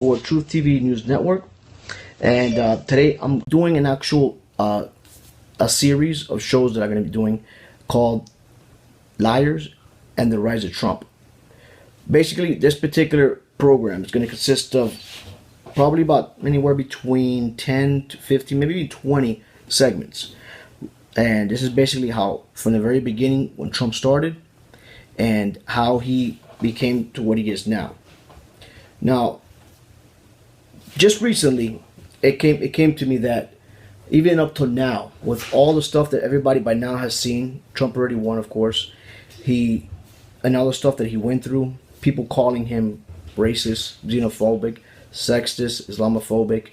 for Truth TV News Network, and today I'm doing an actual a series of shows that I'm going to be doing called Liars and the Rise of Trump. Basically, this particular program is going to consist of probably about anywhere between 10 to 15, maybe even 20 segments. And this is basically how, from the very beginning, when Trump started, and how he became to what he is now. Now, just recently, it came to me that even up till now, with all the stuff that everybody by now has seen, Trump already won, of course. And all the stuff that he went through, people calling him racist, xenophobic, sexist, Islamophobic,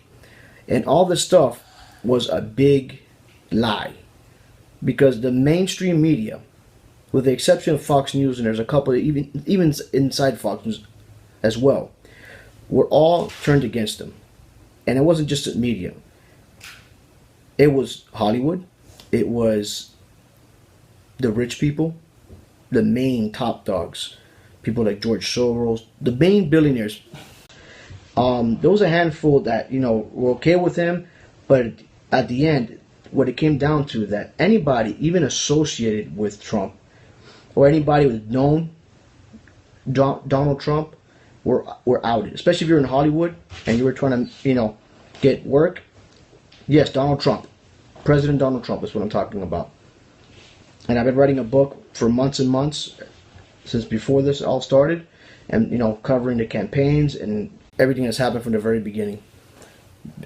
and all this stuff was a big lie, because the mainstream media, with the exception of Fox News, and there's a couple of even inside Fox News as well, were all turned against him. And it wasn't just the media. It was Hollywood. It was the rich people, the main top dogs, people like George Soros, the main billionaires. There was a handful that, were okay with him, but at the end, what it came down to, that anybody even associated with Trump, or anybody who had known Donald Trump, were outed. Especially if you're in Hollywood and you were trying to, get work. Yes, Donald Trump. President Donald Trump is what I'm talking about. And I've been writing a book for months and months, since before this all started, and, covering the campaigns and everything that's happened from the very beginning.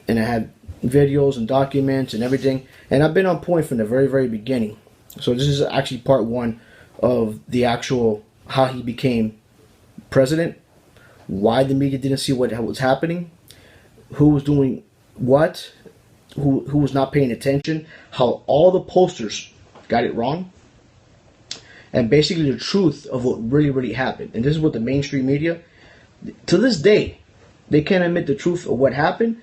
And I had videos and documents and everything, and I've been on point from the very, very beginning. So this is actually part one of the actual how he became president, why the media didn't see what was happening, who was doing what, who was not paying attention, how all the posters got it wrong, and basically the truth of what really, really happened. And this is what the mainstream media, to this day, they can't admit the truth of what happened,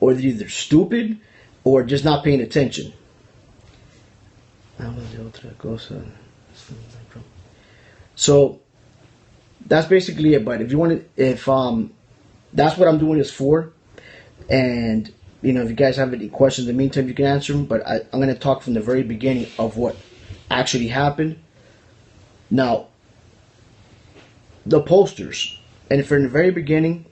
or they're either stupid or just not paying attention. So that's basically it. But if you want to, that's what I'm doing this for. And if you guys have any questions in the meantime, you can answer them. But I'm going to talk from the very beginning of what actually happened. Now, the posters, and from the very beginning,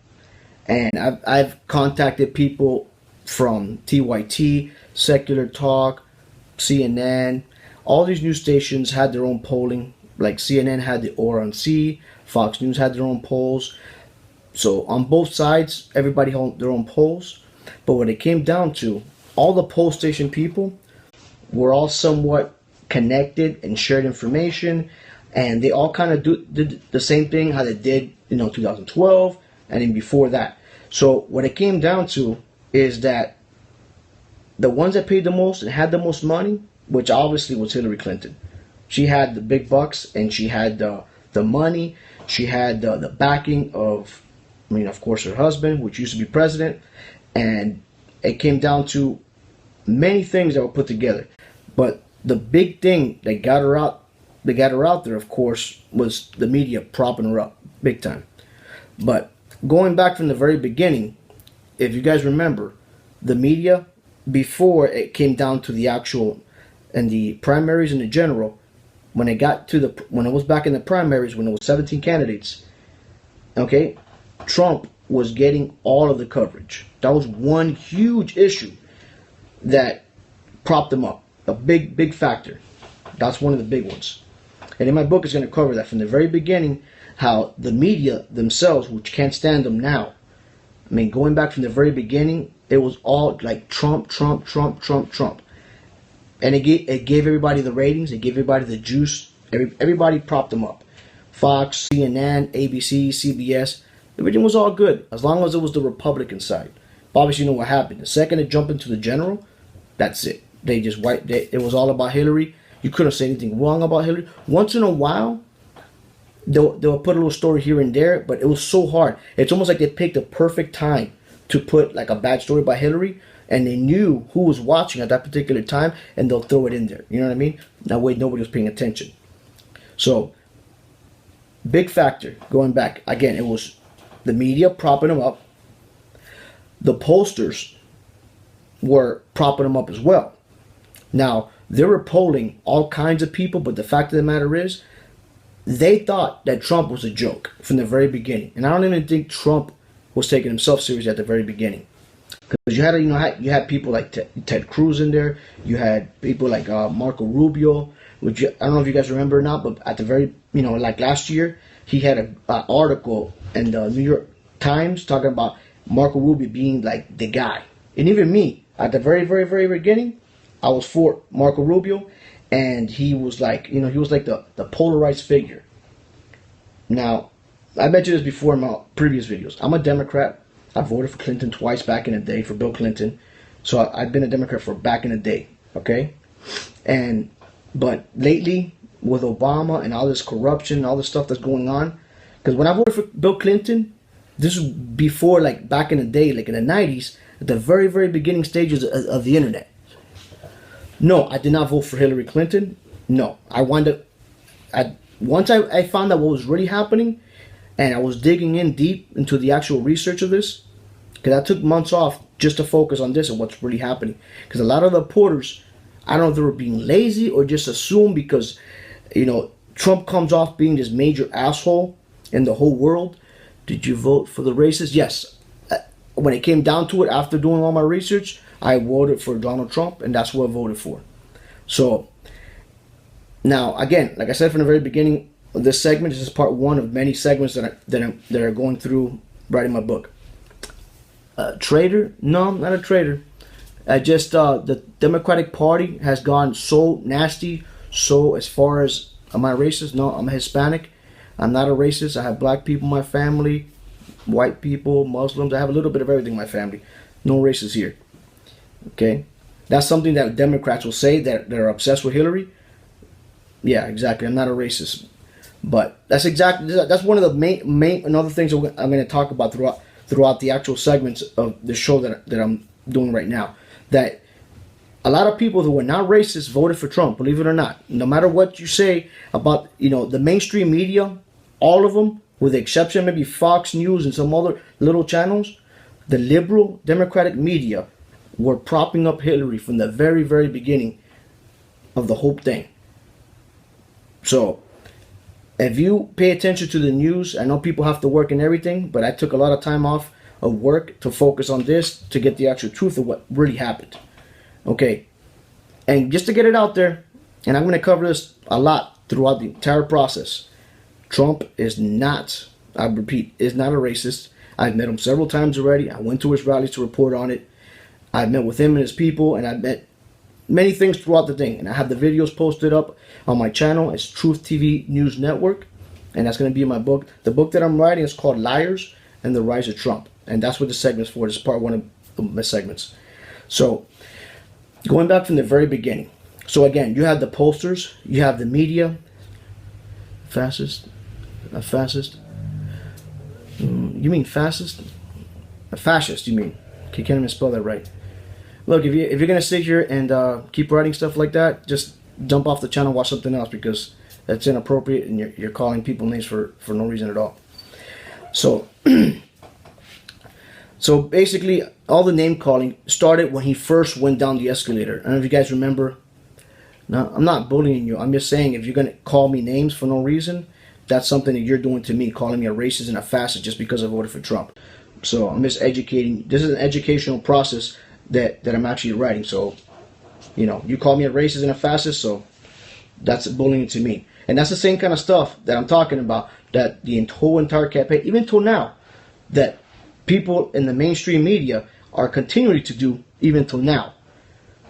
and I've contacted people from TYT, Secular Talk, CNN. All these news stations had their own polling. Like CNN had the RNC, Fox News had their own polls. So on both sides, everybody held their own polls. But when it came down to, all the poll station people were all somewhat connected and shared information, and they all kind of did the same thing how they did, 2012 and then before that. So what it came down to is that the ones that paid the most and had the most money, which obviously was Hillary Clinton. She had the big bucks, and she had the money. She had the backing of, of course, her husband, which used to be president. And it came down to many things that were put together. But the big thing that got her out there, of course, was the media propping her up big time. But going back from the very beginning, if you guys remember, the media, before it came down to the actual and the primaries and the general, when it was back in the primaries, when it was 17 candidates, okay, Trump was getting all of the coverage. That was one huge issue that propped him up. A big factor. That's one of the big ones. And in my book, is going to cover that from the very beginning, how the media themselves, which can't stand them now, going back from the very beginning, it was all like Trump. And it gave everybody the ratings, it gave everybody the juice, everybody propped them up. Fox, CNN, ABC, CBS, everything was all good, as long as it was the Republican side. But obviously, you know what happened. The second it jumped into the general, that's it. They just wiped it. It was all about Hillary. You couldn't say anything wrong about Hillary. Once in a while, they'll put a little story here and there, but it was so hard. It's almost like they picked the perfect time to put like a bad story by Hillary, and they knew who was watching at that particular time, and they'll throw it in there. You know what I mean? That way nobody was paying attention. So, big factor, going back, again, it was the media propping them up, the pollsters were propping him up as well. Now, they were polling all kinds of people, but the fact of the matter is, they thought that Trump was a joke from the very beginning. And I don't even think Trump was taking himself seriously at the very beginning. Because you had people like Ted Cruz in there. You had people like Marco Rubio, which I don't know if you guys remember or not, but at the very, like last year, he had an article in the New York Times talking about Marco Rubio being like the guy. And even me, at the very, very, very beginning, I was for Marco Rubio, and he was like, he was like the polarized figure. Now, I mentioned this before in my previous videos. I'm a Democrat. I voted for Clinton twice back in the day, for Bill Clinton. So I've been a Democrat for back in the day, okay? But lately, with Obama and all this corruption, all this stuff that's going on, because when I voted for Bill Clinton, this was before, like back in the day, like in the 90s, at the very, very beginning stages of the internet. No, I did not vote for Hillary Clinton. No, I wanted to, once I found out what was really happening, and I was digging in deep into the actual research of this, because I took months off just to focus on this and what's really happening. Because a lot of the reporters, I don't know if they were being lazy or just assumed because, Trump comes off being this major asshole in the whole world. Did you vote for the racists? Yes. When it came down to it, after doing all my research, I voted for Donald Trump, and that's what I voted for. So, now, again, like I said from the very beginning of this segment, this is part one of many segments that are going through writing my book. Traitor? No, I'm not a traitor. The Democratic Party has gone so nasty. So as far as, am I racist? No, I'm Hispanic. I'm not a racist. I have black people in my family, white people, Muslims. I have a little bit of everything in my family. No racists here. Okay? That's something that Democrats will say, that they're obsessed with Hillary. Yeah, exactly. I'm not a racist. But that's one of the main and other things that I'm going to talk about throughout the actual segments of the show that I'm doing right now. That a lot of people who were not racist voted for Trump, believe it or not. No matter what you say about, the mainstream media, all of them, with the exception maybe Fox News and some other little channels, the liberal Democratic media were propping up Hillary from the very, very beginning of the whole thing. So, if you pay attention to the news, I know people have to work and everything, but I took a lot of time off of work to focus on this, to get the actual truth of what really happened. Okay, and just to get it out there, and I'm going to cover this a lot throughout the entire process, Trump is not, I repeat, is not a racist. I've met him several times already. I went to his rallies to report on it. I've met with him and his people, and I've met many things throughout the thing. And I have the videos posted up on my channel. It's Truth TV News Network, and that's going to be in my book. The book that I'm writing is called Liars and the Rise of Trump, and that's what the segment's for. This is part one of my segments. So, going back from the very beginning. So again, you have the pollsters, you have the media, fascist, a fascist. You mean fascist? A fascist, you mean? Okay, can't even spell that right. Look, if you're gonna sit here and keep writing stuff like that, just jump off the channel, watch something else, because that's inappropriate, and you're calling people names for no reason at all. So, so basically, all the name calling started when he first went down the escalator. I don't know if you guys remember. No, I'm not bullying you. I'm just saying, if you're gonna call me names for no reason, that's something that you're doing to me, calling me a racist and a fascist just because I voted for Trump. So I'm just educating. This is an educational process that I'm actually writing. So, you call me a racist and a fascist, so that's bullying to me. And that's the same kind of stuff that I'm talking about, that the whole entire campaign, even till now, that people in the mainstream media are continuing to do even till now.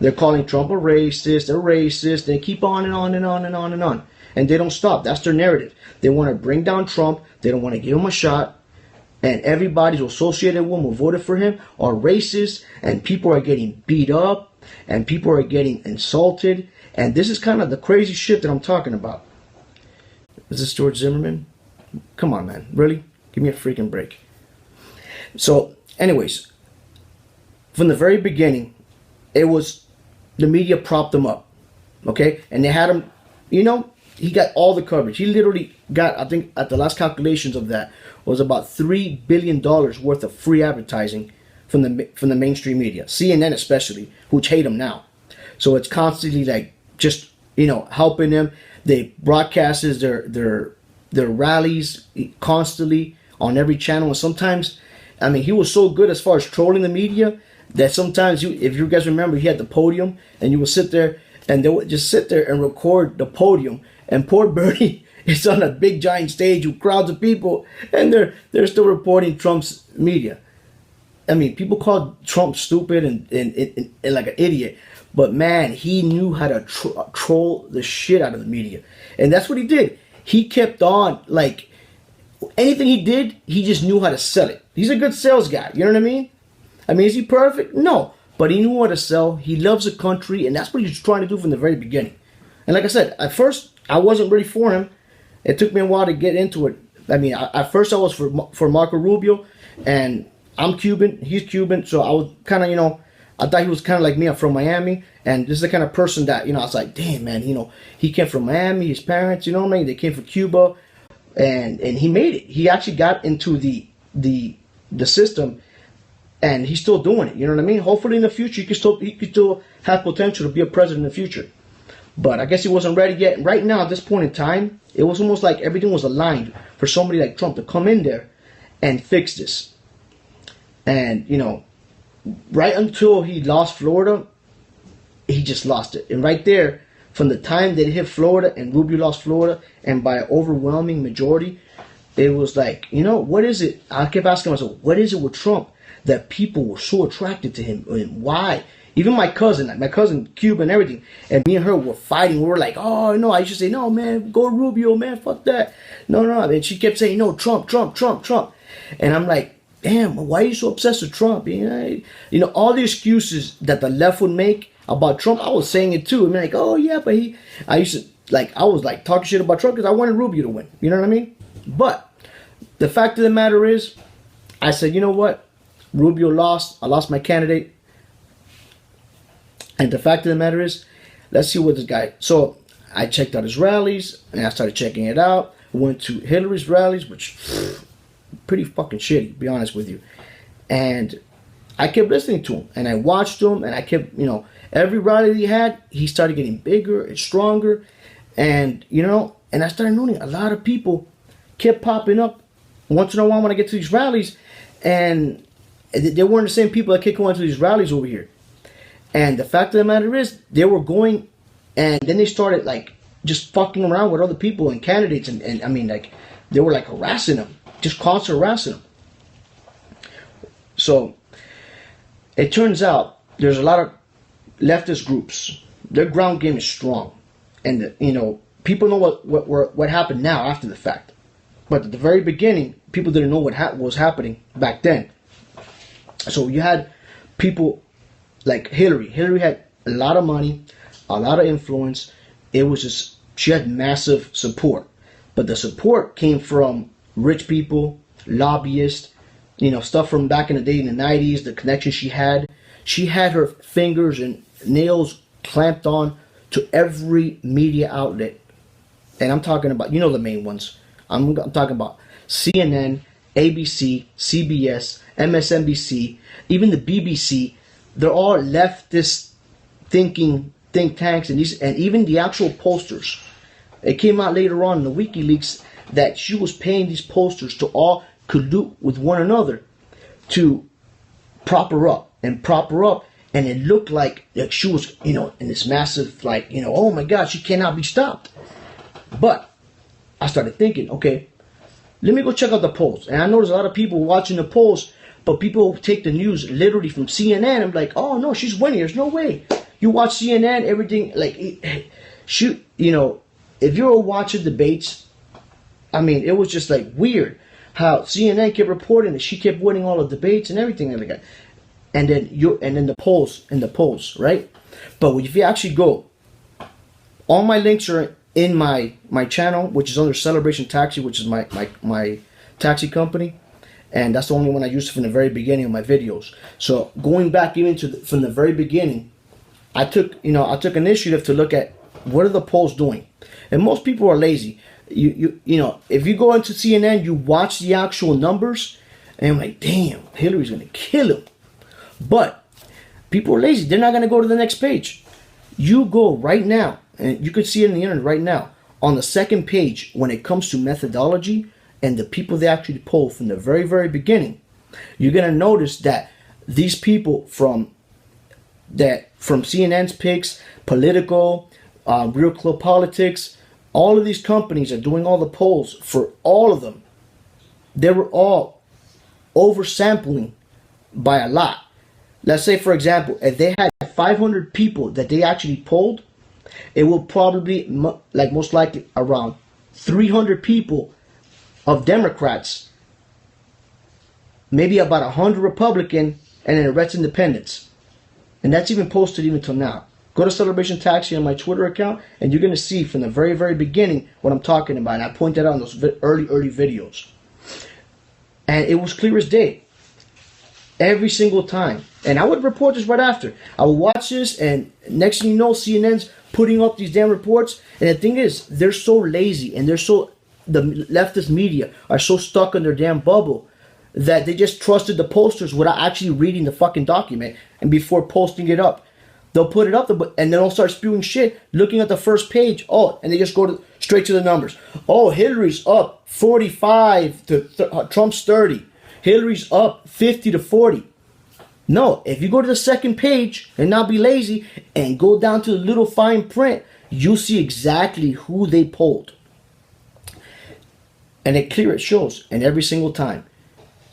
They're calling Trump a racist, they're racist, they keep on and on and on and on and on. And they don't stop. That's their narrative. They want to bring down Trump, they don't want to give him a shot, and everybody who's associated with him, who voted for him, are racist, and people are getting beat up, and people are getting insulted, and this is kind of the crazy shit that I'm talking about. Is this George Zimmerman? Come on, man. Really? Give me a freaking break. So, anyways, from the very beginning, it was the media propped him up, okay? And they had him, he got all the coverage. He literally got, I think, at the last calculations of that, was about $3 billion worth of free advertising from the mainstream media, CNN especially, which hate him now. So it's constantly like just helping him. They broadcasts their rallies constantly on every channel, and sometimes, I mean, he was so good as far as trolling the media that sometimes, if you guys remember, he had the podium, and you would sit there, and they would just sit there and record the podium, and poor Bernie is on a big giant stage with crowds of people, and they're still reporting Trump's media. I mean, people call Trump stupid and like an idiot, but man, he knew how to troll the shit out of the media, and that's what he did. He kept on, like, anything he did, he just knew how to sell it. He's a good sales guy, you know what I mean? I mean, is he perfect? No, but he knew how to sell. He loves the country, and that's what he was trying to do from the very beginning. And like I said, at first, I wasn't ready for him. It took me a while to get into it. I mean, at first I was for Marco Rubio, and I'm Cuban, he's Cuban, so I was kind of, I thought he was kind of like me. I'm from Miami, and this is the kind of person that, I was like, damn, man, he came from Miami, his parents, what I mean? They came from Cuba, and he made it. He actually got into the system, and he's still doing it, you know what I mean? Hopefully in the future, he could still have potential to be a president in the future. But I guess he wasn't ready yet. And right now, at this point in time, it was almost like everything was aligned for somebody like Trump to come in there and fix this. And, right until he lost Florida, he just lost it. And right there, from the time that he hit Florida and Rubio lost Florida, and by an overwhelming majority, it was like, what is it? I kept asking myself, what is it with Trump that people were so attracted to him? And why? Even my cousin, Cuba and everything, and me and her were fighting. We were like, oh, no, I used to say, no, man, go Rubio, man, fuck that. No. And she kept saying, no, Trump. And I'm like, damn, why are you so obsessed with Trump? All the excuses that the left would make about Trump, I was saying it too. I mean, like, oh yeah, but I was like talking shit about Trump because I wanted Rubio to win. You know what I mean? But the fact of the matter is, I said, you know what? Rubio lost. I lost my candidate. And the fact of the matter is, let's see what this guy. So I checked out his rallies, and I started checking it out. Went to Hillary's rallies, which pretty fucking shitty, to be honest with you. And I kept listening to him, and I watched him, and I kept, every rally he had, he started getting bigger and stronger, and and I started noticing a lot of people kept popping up once in a while when I get to these rallies, and they weren't the same people that kept going to these rallies over here. And the fact of the matter is, they were going, and then they started like just fucking around with other people and candidates, and I mean, like, they were like harassing them, just constant harassing them. So it turns out there's a lot of leftist groups. Their ground game is strong, and people know what happened now after the fact, but at the very beginning, people didn't know what was happening back then. So you had people like Hillary. Hillary had a lot of money, a lot of influence. It was just, she had massive support, but the support came from rich people, lobbyists, stuff from back in the day in the 90s, the connections she had. She had her fingers and nails clamped on to every media outlet. And I'm talking about, the main ones. I'm talking about CNN, ABC, CBS, MSNBC, even the BBC. They're all leftist thinking think tanks, and even the actual posters. It came out later on in the WikiLeaks that she was paying these posters to all collude with one another to prop her up, and it looked like she was, in this massive, like, oh my God, she cannot be stopped. But I started thinking, okay, let me go check out the polls. And I noticed a lot of people watching the polls, but people take the news literally from CNN. I'm like, oh no, she's winning. There's no way. You watch CNN, everything, like, shoot, if you're watching debates, I mean, it was just like weird how CNN kept reporting that she kept winning all the debates and everything like that. And then the polls, right? But if you actually go, all my links are in my channel, which is under Celebration Taxi, which is my taxi company, and that's the only one I used from the very beginning of my videos. So going back even from the very beginning, I took initiative to look at what are the polls doing, and most people are lazy. If you go into CNN, you watch the actual numbers, and I'm like, damn, Hillary's gonna kill him. But people are lazy. They're not going to go to the next page. You go right now, and you could see it in the internet right now, on the second page, when it comes to methodology and the people they actually poll from the very, very beginning, you're going to notice that these people from CNN's picks, Politico, Real Clear Politics, all of these companies are doing all the polls for all of them. They were all oversampling by a lot. Let's say, for example, if they had 500 people that they actually polled, it will probably, most likely, around 300 people of Democrats, maybe about 100 Republican, and then the rest independents. And that's even posted even till now. Go to Celebration Taxi on my Twitter account, and you're going to see from the very, very beginning what I'm talking about. And I pointed out in those early videos. And it was clear as day. Every single time. And I would report this right after. I would watch this, and next thing you know, CNN's putting up these damn reports. And the thing is, they're so lazy, and the leftist media are so stuck in their damn bubble that they just trusted the posters without actually reading the fucking document and before posting it up. They'll put it up, and then they'll start spewing shit, looking at the first page. Oh, and they just go straight to the numbers. Oh, Hillary's up 45 to Trump's 30. Hillary's up 50 to 40. No, if you go to the second page and not be lazy and go down to the little fine print, you'll see exactly who they polled. And it shows, and every single time.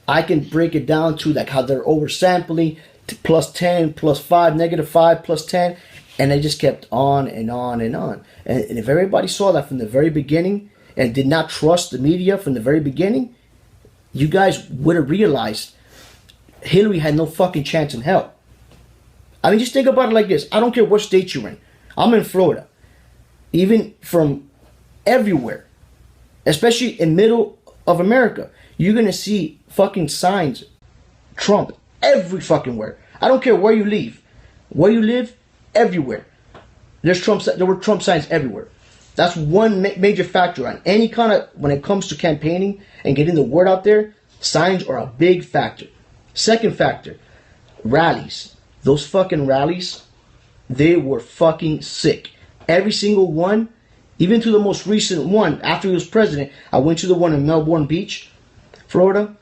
I can break it down to like how they're oversampling, plus 10, plus 5, negative 5, plus 10, and they just kept on and on and on. And if everybody saw that from the very beginning and did not trust the media from the very beginning, you guys would have realized Hillary had no fucking chance in hell. I mean, just think about it like this. I don't care what state you're in. I'm in Florida. Even from everywhere, especially in middle of America, you're going to see fucking signs, Trump, every fucking where. I don't care where you live, everywhere. There were Trump signs everywhere. That's one major factor on any kind of, when it comes to campaigning and getting the word out there, signs are a big factor. Second factor, rallies. Those fucking rallies, they were fucking sick. Every single one, even to the most recent one, after he was president, I went to the one in Melbourne Beach, Florida.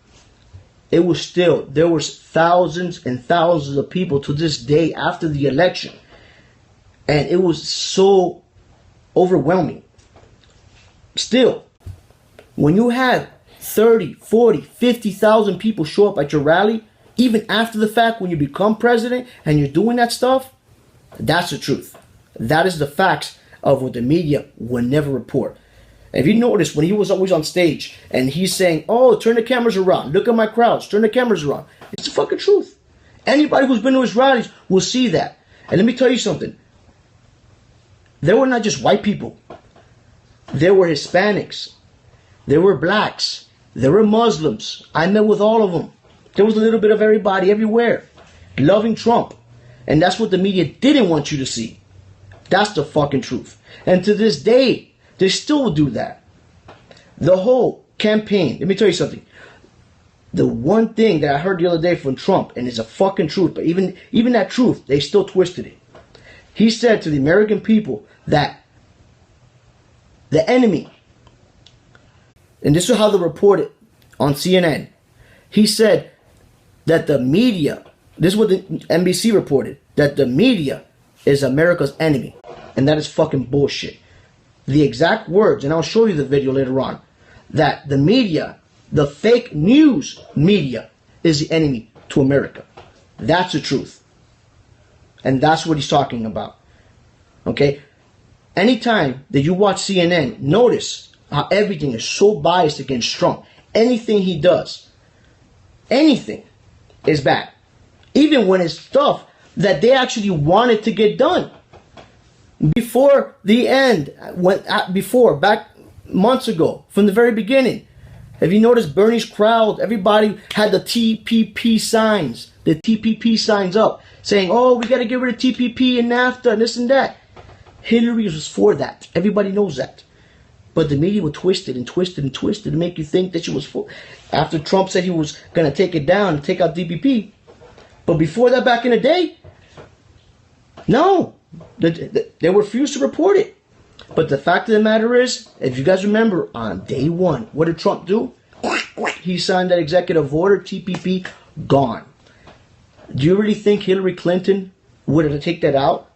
It was still, there was thousands and thousands of people to this day after the election. And it was so overwhelming. Still, when you have 30, 40, 50,000 people show up at your rally, even after the fact when you become president and you're doing that stuff, that's the truth. That is the facts of what the media will never report. If you notice, when he was always on stage and he's saying, oh, turn the cameras around, look at my crowds, turn the cameras around. It's the fucking truth. Anybody who's been to his rallies will see that. And let me tell you something. There were not just white people. There were Hispanics. There were blacks. There were Muslims. I met with all of them. There was a little bit of everybody everywhere loving Trump. And that's what the media didn't want you to see. That's the fucking truth. And to this day, they still do that. The whole campaign. Let me tell you something. The one thing that I heard the other day from Trump, and it's a fucking truth, but even that truth, they still twisted it. He said to the American people that the enemy, and this is how they reported on CNN. He said that the media, this is what the NBC reported, that the media is America's enemy. And that is fucking bullshit. The exact words, and I'll show you the video later on, that the media, the fake news media, is the enemy to America. That's the truth. And that's what he's talking about. Okay? Anytime that you watch CNN, notice how everything is so biased against Trump. Anything he does, anything is bad. Even when it's stuff that they actually wanted to get done. Before the end, back months ago, from the very beginning. Have you noticed Bernie's crowd, everybody had the TPP signs, up, saying, oh, we got to get rid of TPP and NAFTA and this and that. Hillary was for that. Everybody knows that. But the media would twist it and twist it and twist it to make you think that she was for. After Trump said he was going to take it down and take out DPP. But before that, back in the day, no. They refused to report it. But the fact of the matter is, if you guys remember, on day one, what did Trump do? He signed that executive order, TPP, gone. Do you really think Hillary Clinton would have taken that out?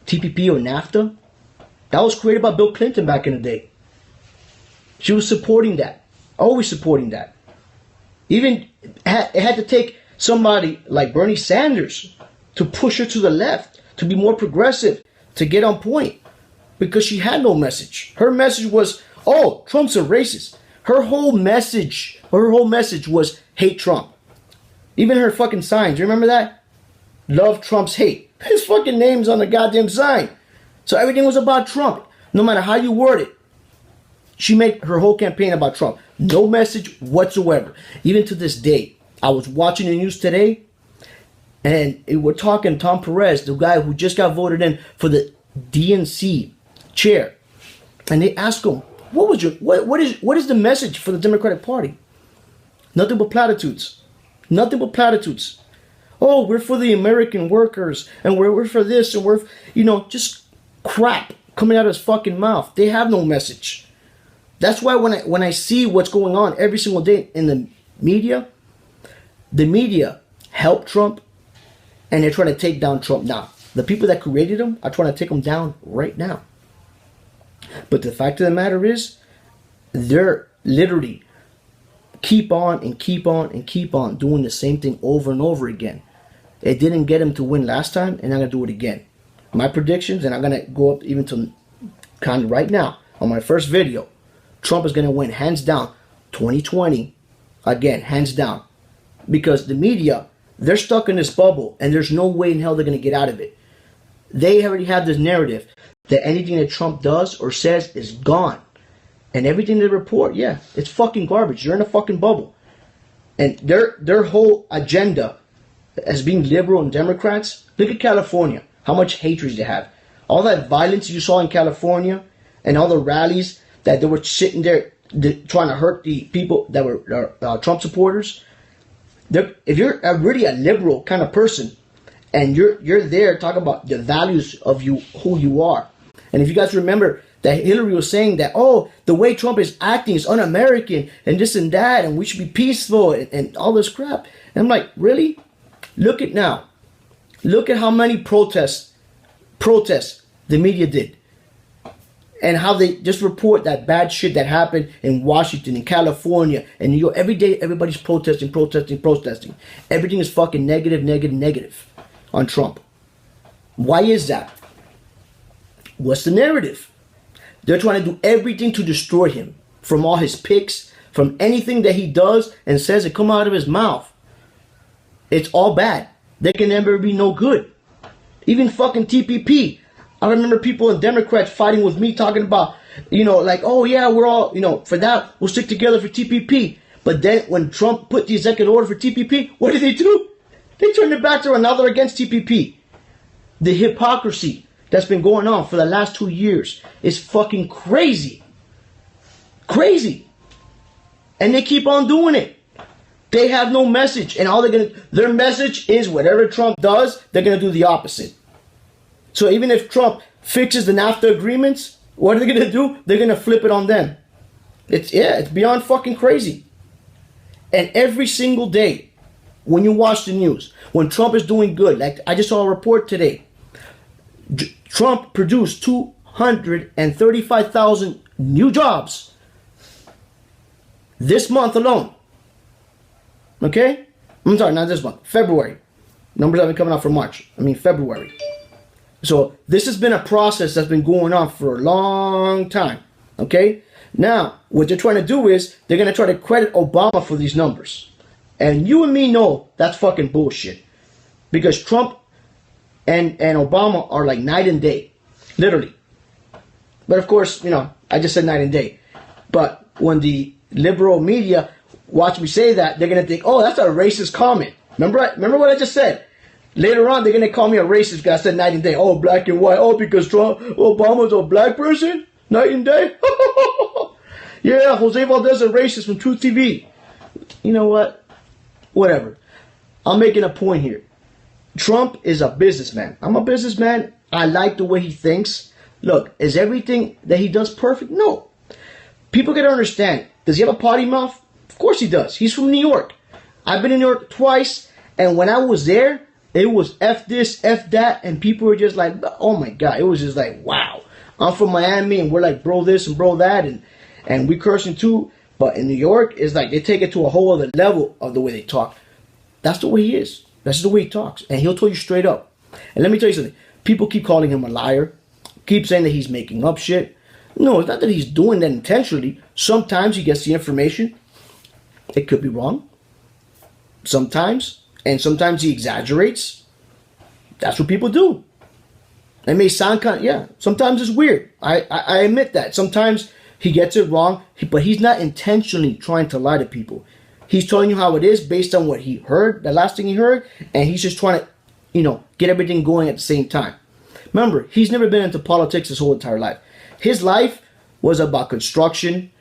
TPP or NAFTA? That was created by Bill Clinton back in the day. She was supporting that. Always supporting that. Even it had to take somebody like Bernie Sanders to push her to the left, to be more progressive, to get on point. Because she had no message. Her message was, oh, Trump's a racist. Her whole message was hate Trump. Even her fucking signs, you remember that? Love Trump's hate. His fucking name's on the goddamn sign. So everything was about Trump. No matter how you word it. She made her whole campaign about Trump. No message whatsoever. Even to this day. I was watching the news today, and we're talking Tom Perez, the guy who just got voted in for the DNC chair. And they asked him, what is the message for the Democratic Party? Nothing but platitudes. Nothing but platitudes. Oh, we're for the American workers, and we're for this, and we're, just crap coming out of his fucking mouth. They have no message. That's why when I see what's going on every single day in the media help Trump, and they're trying to take down Trump now. The people that created him are trying to take him down right now. But the fact of the matter is, they're literally keep on and keep on and keep on doing the same thing over and over again. It didn't get him to win last time, and I'm going to do it again. My predictions, and I'm going to go up even to kind of right now on my first video, Trump is going to win hands down 2020 again, hands down. Because the media, they're stuck in this bubble, and there's no way in hell they're going to get out of it. They already have this narrative that anything that Trump does or says is gone. And everything they report, yeah, it's fucking garbage. You're in a fucking bubble. And their whole agenda as being liberal and Democrats, look at California, how much hatred they have. All that violence you saw in California and all the rallies that they were sitting there trying to hurt the people that were Trump supporters. If you're really a liberal kind of person and you're there talking about the values of you, who you are. And if you guys remember that Hillary was saying that, oh, the way Trump is acting is un-American and this and that, and we should be peaceful and all this crap. And I'm like, really? Look at now. Look at how many protests the media did. And how they just report that bad shit that happened in Washington, in California, and New York. Every day, everybody's protesting. Everything is fucking negative on Trump. Why is that? What's the narrative? They're trying to do everything to destroy him. From all his picks, from anything that he does and says that come out of his mouth. It's all bad. There can never be no good. Even fucking TPP. I remember people in Democrats fighting with me talking about, like, oh yeah, we're all, for that, we'll stick together for TPP. But then when Trump put the executive order for TPP, what did they do? They turned their back to another against TPP. The hypocrisy that's been going on for the last 2 years is fucking crazy. Crazy. And they keep on doing it. They have no message. And their message is whatever Trump does, they're going to do the opposite. So even if Trump fixes the NAFTA agreements, what are they going to do? They're going to flip it on them. It's beyond fucking crazy. And every single day, when you watch the news, when Trump is doing good, like I just saw a report today, Trump produced 235,000 new jobs this month alone. Okay? I'm sorry, not this month. February. Numbers have been coming out for March. February. So this has been a process that's been going on for a long time. Okay? Now, what they're trying to do is they're going to try to credit Obama for these numbers. And you and me know that's fucking bullshit. Because Trump and Obama are like night and day. Literally. But of course, I just said night and day. But when the liberal media watch me say that, they're going to think, oh, that's a racist comment. Remember what I just said? Later on, they're going to call me a racist because I said night and day. Oh, black and white. Oh, because Obama's a black person? Night and day? Yeah, Jose Valdez is a racist from Truth TV. You know what? Whatever. I'm making a point here. Trump is a businessman. I'm a businessman. I like the way he thinks. Look, is everything that he does perfect? No. People gotta understand. Does he have a potty mouth? Of course he does. He's from New York. I've been in New York twice, and when I was there, it was F this, F that, and people were just like, oh my God. It was just like, wow. I'm from Miami, and we're like, bro this and bro that, and we cursing too. But in New York, it's like they take it to a whole other level of the way they talk. That's the way he is. That's the way he talks. And he'll tell you straight up. And let me tell you something. People keep calling him a liar. Keep saying that he's making up shit. No, it's not that he's doing that intentionally. Sometimes he gets the information. It could be wrong. Sometimes. And sometimes he exaggerates. That's what people do. It may sound kind of, yeah. Sometimes it's weird. I admit that. Sometimes he gets it wrong. But he's not intentionally trying to lie to people. He's telling you how it is based on what he heard, the last thing he heard, and he's just trying to, get everything going at the same time. Remember, he's never been into politics his whole entire life. His life was about construction,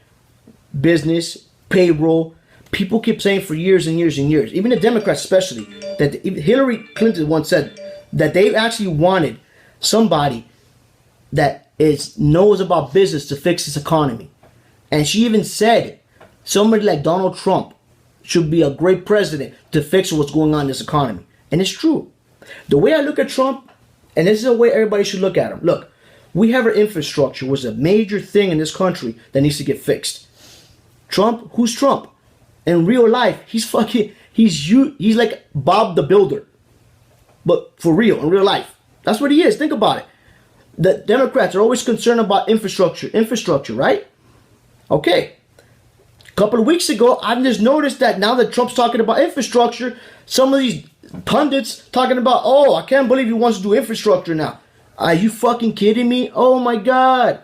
business, payroll. People keep saying for years and years and years, even the Democrats especially, that Hillary Clinton once said that they actually wanted somebody that knows about business to fix this economy. And she even said somebody like Donald Trump should be a great president to fix what's going on in this economy. And it's true. The way I look at Trump, and this is the way everybody should look at him. Look, we have our infrastructure, which is a major thing in this country that needs to get fixed. Trump, who's Trump? In real life, he's like Bob the Builder. But for real, in real life. That's what he is. Think about it. The Democrats are always concerned about infrastructure, right? Okay. A couple of weeks ago, I've just noticed that now that Trump's talking about infrastructure, some of these pundits talking about, oh, I can't believe he wants to do infrastructure now. Are you fucking kidding me? Oh my God.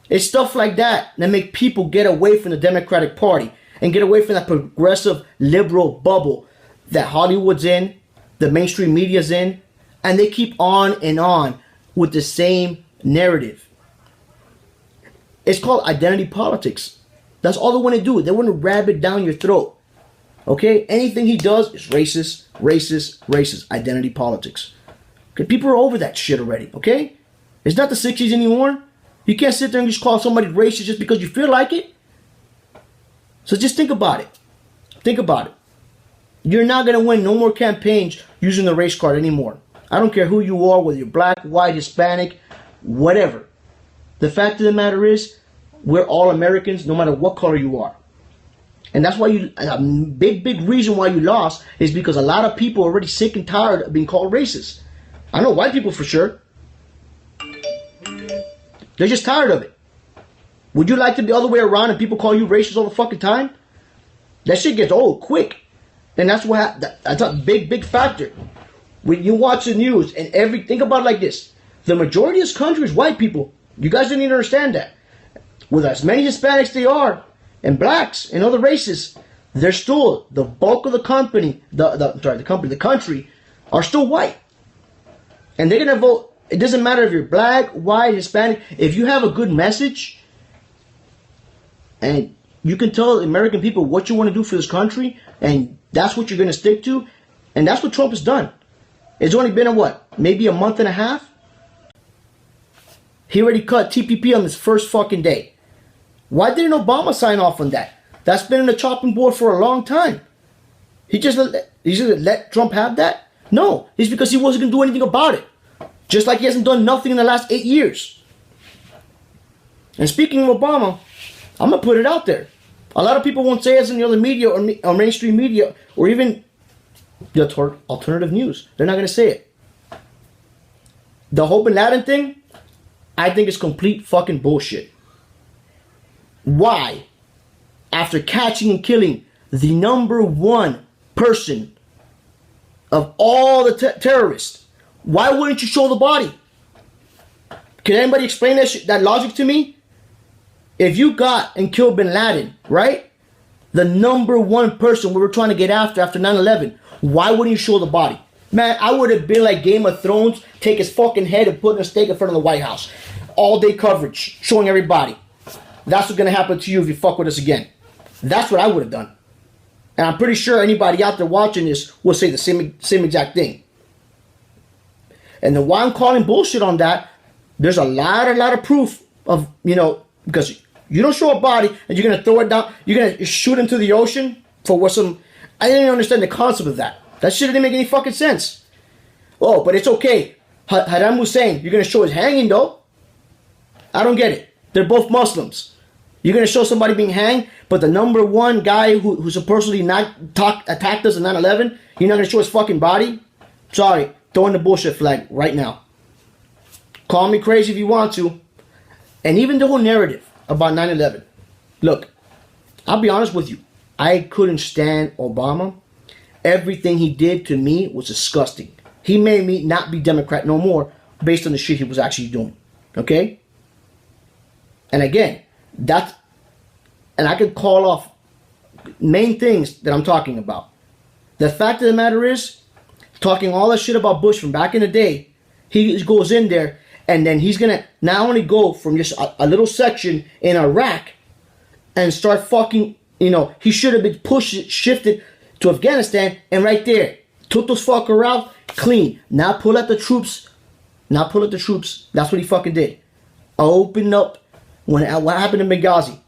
It's stuff like that that make people get away from the Democratic Party and get away from that progressive liberal bubble that Hollywood's in, the mainstream media's in, and they keep on and on with the same narrative. It's called identity politics. That's all they want to do. They want to ram it down your throat. Okay? Anything he does is racist. Identity politics. Okay? People are over that shit already. Okay? It's not the 60s anymore. You can't sit there and just call somebody racist just because you feel like it. So just think about it. Think about it. You're not going to win no more campaigns using the race card anymore. I don't care who you are, whether you're black, white, Hispanic, whatever. The fact of the matter is, we're all Americans, no matter what color you are. And that's why a big reason why you lost is because a lot of people are already sick and tired of being called racist. I know white people for sure. They're just tired of it. Would you like to be the other way around and people call you racist all the fucking time? That shit gets old quick. And that's that's a big factor. When you watch the news and think about it like this. The majority of this country is white people. You guys didn't even understand that. With as many Hispanics they are, and blacks and other races, they're still the bulk of the company. The country are still white, and they're gonna vote. It doesn't matter if you're black, white, Hispanic. If you have a good message, and you can tell American people what you want to do for this country, and that's what you're gonna stick to, and that's what Trump has done. It's only been maybe a month and a half. He already cut TPP on his first fucking day. Why didn't Obama sign off on that? That's been in the chopping board for a long time. He just let Trump have that? No, it's because he wasn't going to do anything about it. Just like he hasn't done nothing in the last 8 years. And speaking of Obama, I'm going to put it out there. A lot of people won't say it in the other media or mainstream media or even the alternative news. They're not going to say it. The whole Bin Laden thing, I think it's complete fucking bullshit. Why, after catching and killing the number one person of all the terrorists, why wouldn't you show the body? Can anybody explain that logic to me? If you got and killed Bin Laden, right? The number one person we were trying to get after 9/11, why wouldn't you show the body? Man, I would have been like Game of Thrones, take his fucking head and put in a stake in front of the White House. All day coverage, showing everybody. That's what's going to happen to you if you fuck with us again. That's what I would have done. And I'm pretty sure anybody out there watching this will say the same exact thing. And then why I'm calling bullshit on that, there's a lot of proof of, because you don't show a body and you're going to throw it down, you're going to shoot into the ocean for what some, I didn't even understand the concept of that. That shit didn't make any fucking sense. Oh, but it's okay. Saddam Hussein, you're going to show his hanging though? I don't get it. They're both Muslims. You're going to show somebody being hanged, but the number one guy who supposedly attacked us in 9/11, you're not going to show his fucking body? Sorry, throwing the bullshit flag right now. Call me crazy if you want to. And even the whole narrative about 9/11. Look, I'll be honest with you. I couldn't stand Obama. Everything he did to me was disgusting. He made me not be Democrat no more based on the shit he was actually doing. Okay? And again, and I could call off main things that I'm talking about. The fact of the matter is, talking all that shit about Bush from back in the day, he goes in there and then he's going to not only go from just a little section in Iraq and start fucking, he should have been shifted to Afghanistan, and right there, took those fucker out, clean. Now pull out the troops. That's what he fucking did. Open up what happened in Benghazi.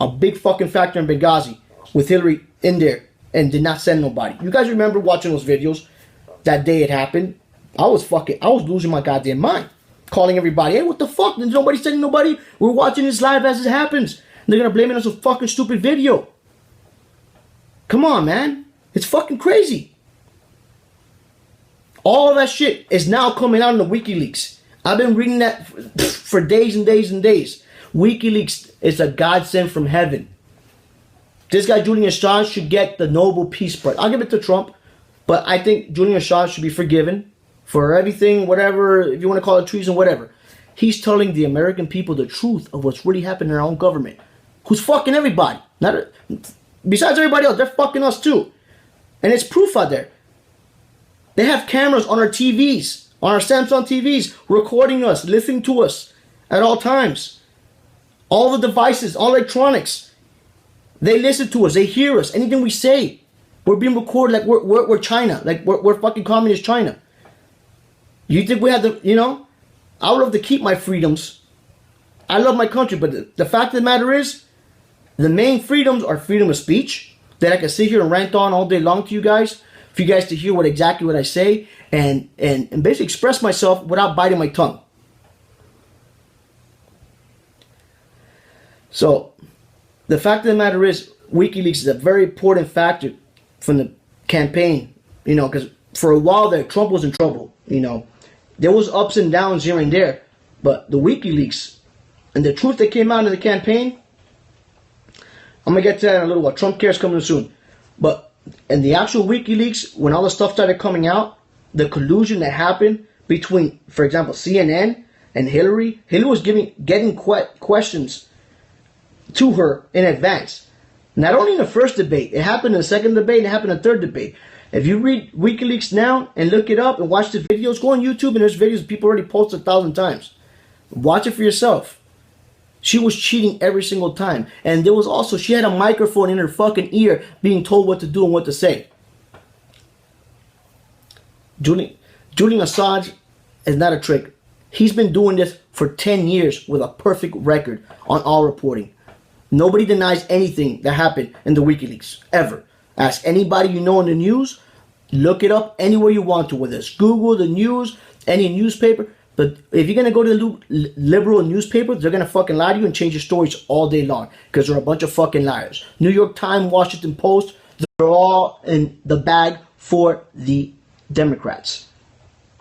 A big fucking factor in Benghazi with Hillary in there and did not send nobody. You guys remember watching those videos that day it happened? I was losing my goddamn mind. Calling everybody, hey, what the fuck? There's nobody sending nobody. We're watching this live as it happens. And they're gonna blame it on some fucking stupid video. Come on, man. It's fucking crazy. All of that shit is now coming out in the WikiLeaks. I've been reading that for days and days and days. WikiLeaks is a godsend from heaven. This guy, Julian Assange, should get the Nobel Peace Prize. I'll give it to Trump, but I think Julian Assange should be forgiven for everything, whatever, if you want to call it treason, whatever. He's telling the American people the truth of what's really happening in our own government, who's fucking everybody. Besides everybody else, they're fucking us too. And it's proof out there. They have cameras on our TVs, on our Samsung TVs, recording us, listening to us at all times. All the devices, all electronics. They listen to us, they hear us, anything we say. We're being recorded like we're China, like we're fucking communist China. You think we have to, I would love to keep my freedoms. I love my country, but the fact of the matter is, the main freedoms are freedom of speech, that I can sit here and rant on all day long to you guys, for you guys to hear exactly what I say, and basically express myself without biting my tongue. So, the fact of the matter is, WikiLeaks is a very important factor from the campaign, because for a while there, Trump was in trouble, There was ups and downs here and there, but the WikiLeaks and the truth that came out in the campaign, I'm going to get to that in a little while. Trump cares coming soon. But in the actual WikiLeaks, when all the stuff started coming out, the collusion that happened between, for example, CNN and Hillary was getting questions to her in advance. Not only in the first debate, it happened in the second debate, and it happened in the third debate. If you read WikiLeaks now and look it up and watch the videos, go on YouTube and there's videos people already posted 1,000 times. Watch it for yourself. She was cheating every single time. And there was also, she had a microphone in her fucking ear being told what to do and what to say. Julian Assange is not a trick. He's been doing this for 10 years with a perfect record on all reporting. Nobody denies anything that happened in the WikiLeaks, ever. Ask anybody you know in the news, look it up anywhere you want to, whether it's Google, the news, any newspaper. But if you're going to go to the liberal newspapers, they're going to fucking lie to you and change your stories all day long because they're a bunch of fucking liars. New York Times, Washington Post, they're all in the bag for the Democrats.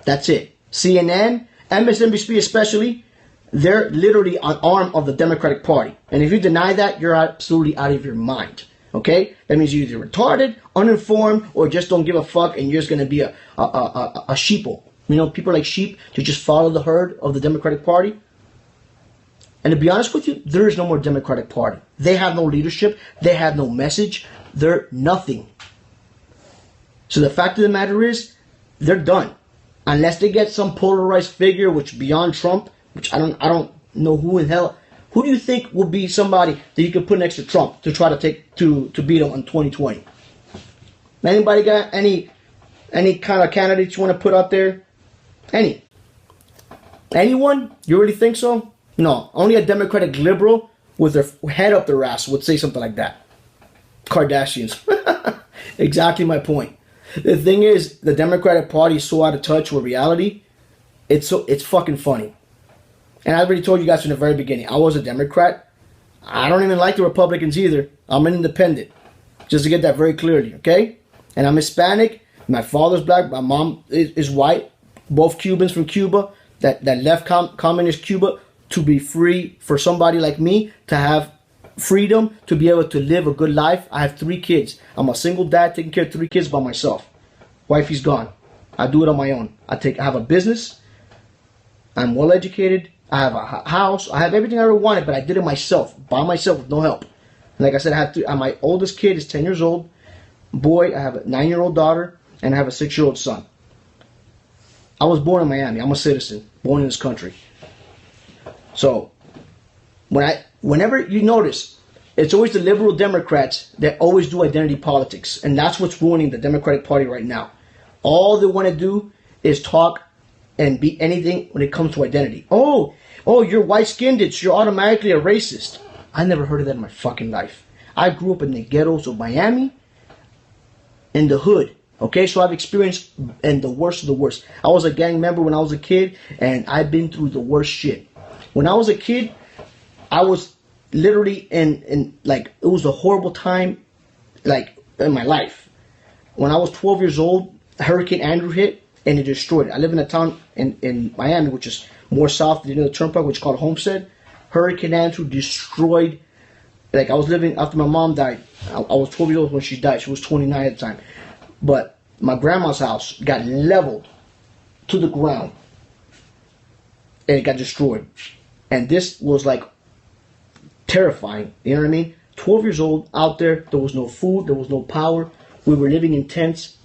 That's it. CNN, MSNBC especially, they're literally an arm of the Democratic Party. And if you deny that, you're absolutely out of your mind. Okay? That means you're either retarded, uninformed, or just don't give a fuck and you're just going to be a sheeple. People like sheep to just follow the herd of the Democratic Party. And to be honest with you, there is no more Democratic Party. They have no leadership. They have no message. They're nothing. So the fact of the matter is, they're done. Unless they get some polarized figure, which beyond Trump, which I don't know who in hell. Who do you think will be somebody that you could put next to Trump to try to beat him in 2020? Anybody got any kind of candidates you want to put out there? Anyone? You really think so? No. Only a Democratic liberal with their head up their ass would say something like that. Kardashians. Exactly my point. The thing is, the Democratic Party is so out of touch with reality. It's fucking funny. And I already told you guys from the very beginning, I was a Democrat. I don't even like the Republicans either. I'm an independent. Just to get that very clearly, okay? And I'm Hispanic. My father's black. My mom is white. Both Cubans from Cuba that left communist Cuba to be free, for somebody like me to have freedom, to be able to live a good life. I have 3 kids. I'm a single dad taking care of 3 kids by myself. Wifey's gone. I do it on my own. I have a business. I'm well educated. I have a house. I have everything I ever wanted, but I did it myself, by myself, with no help. Like I said, I have my oldest kid is 10 years old. Boy, I have a 9-year-old daughter, and I have a 6-year-old son. I was born in Miami. I'm a citizen, born in this country. So, whenever you notice, it's always the liberal Democrats that always do identity politics, and that's what's ruining the Democratic Party right now. All they want to do is talk and be anything when it comes to identity. Oh, you're white-skinned, you're automatically a racist. I never heard of that in my fucking life. I grew up in the ghettos of Miami, in the hood. Okay, so I've experienced and the worst of the worst. I was a gang member when I was a kid, and I've been through the worst shit. When I was a kid, I was literally in like, it was a horrible time, like, in my life. When I was 12 years old, Hurricane Andrew hit, and it destroyed it. I live in a town in Miami, which is more south than the Turnpike, which is called Homestead. Hurricane Andrew destroyed, like, I was living after my mom died. I was 12 years old when she died. She was 29 at the time. But my grandma's house got leveled to the ground, and it got destroyed. And this was like terrifying. You know what I mean? 12 years old, out there. There was no food. There was no power. We were living in tents.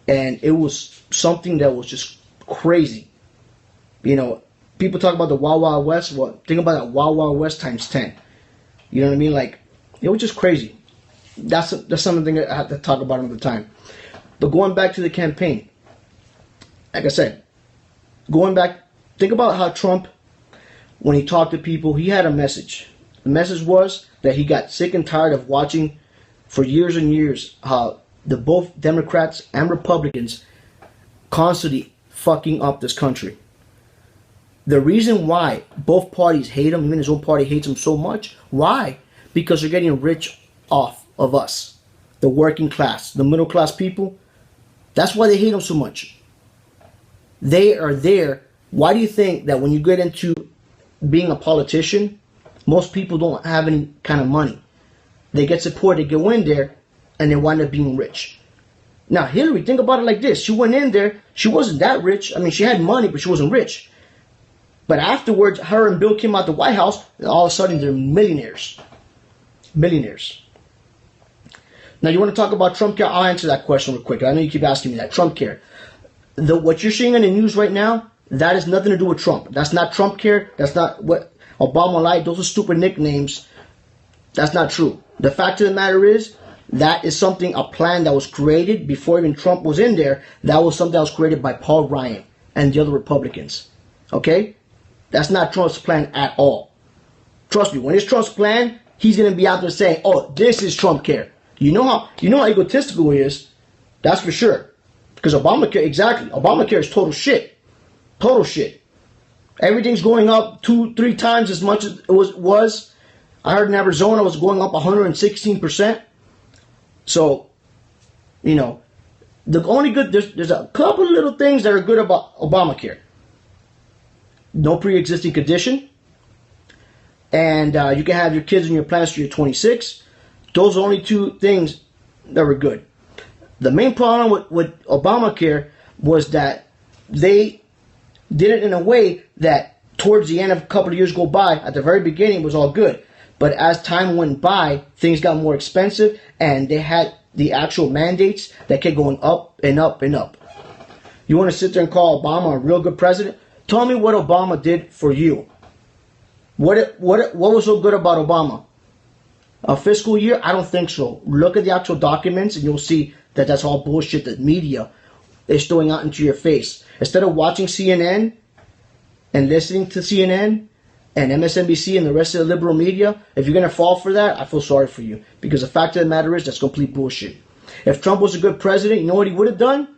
And it was something that was just crazy. You know, people talk about the Wild Wild West. Well, think about that Wild Wild West times 10. You know what I mean? Like, it was just crazy. That's something that I have to talk about another time. But going back to the campaign, like I said, going back, think about how Trump, when he talked to people, he had a message. The message was that he got sick and tired of watching for years and years how both Democrats and Republicans constantly fucking up this country. The reason why both parties hate him, even his own party hates him so much, why? Because they're getting rich off of us, the working class, the middle class people. That's why they hate him so much. They are there. Why do you think that when you get into being a politician, most people don't have any kind of money? They get support, they go in there, and they wind up being rich. Now, Hillary, think about it like this. She went in there, she wasn't that rich. I mean, she had money, but she wasn't rich. But afterwards, her and Bill came out the White House, and all of a sudden, they're millionaires. Millionaires. Now, you want to talk about Trump care? I'll answer that question real quick. I know you keep asking me that. Trump care. What you're seeing in the news right now, that has nothing to do with Trump. That's not Trump care. That's not what Obama lied. Those are stupid nicknames. That's not true. The fact of the matter is, that is something, a plan that was created before even Trump was in there. That was something that was created by Paul Ryan and the other Republicans. Okay? That's not Trump's plan at all. Trust me, when it's Trump's plan, he's going to be out there saying, oh, this is Trump care. You know how egotistical he is. That's for sure. Because Obamacare, exactly. Obamacare is total shit. Total shit. Everything's going up 2-3 times as much as it was. I heard in Arizona it was going up 116%. So, you know, the only good, there's a couple of little things that are good about Obamacare. No pre-existing condition. And you can have your kids in your plans till you're 26. Those are only 2 things that were good. The main problem with Obamacare was that they did it in a way that towards the end of a couple of years go by, at the very beginning it was all good. But as time went by, things got more expensive, and they had the actual mandates that kept going up and up and up. You want to sit there and call Obama a real good president? Tell me what Obama did for you. What was so good about Obama? A fiscal year? I don't think so. Look at the actual documents and you'll see that that's all bullshit that media is throwing out into your face. Instead of watching CNN and listening to CNN and MSNBC and the rest of the liberal media, if you're going to fall for that, I feel sorry for you. Because the fact of the matter is, that's complete bullshit. If Trump was a good president, you know what he would have done?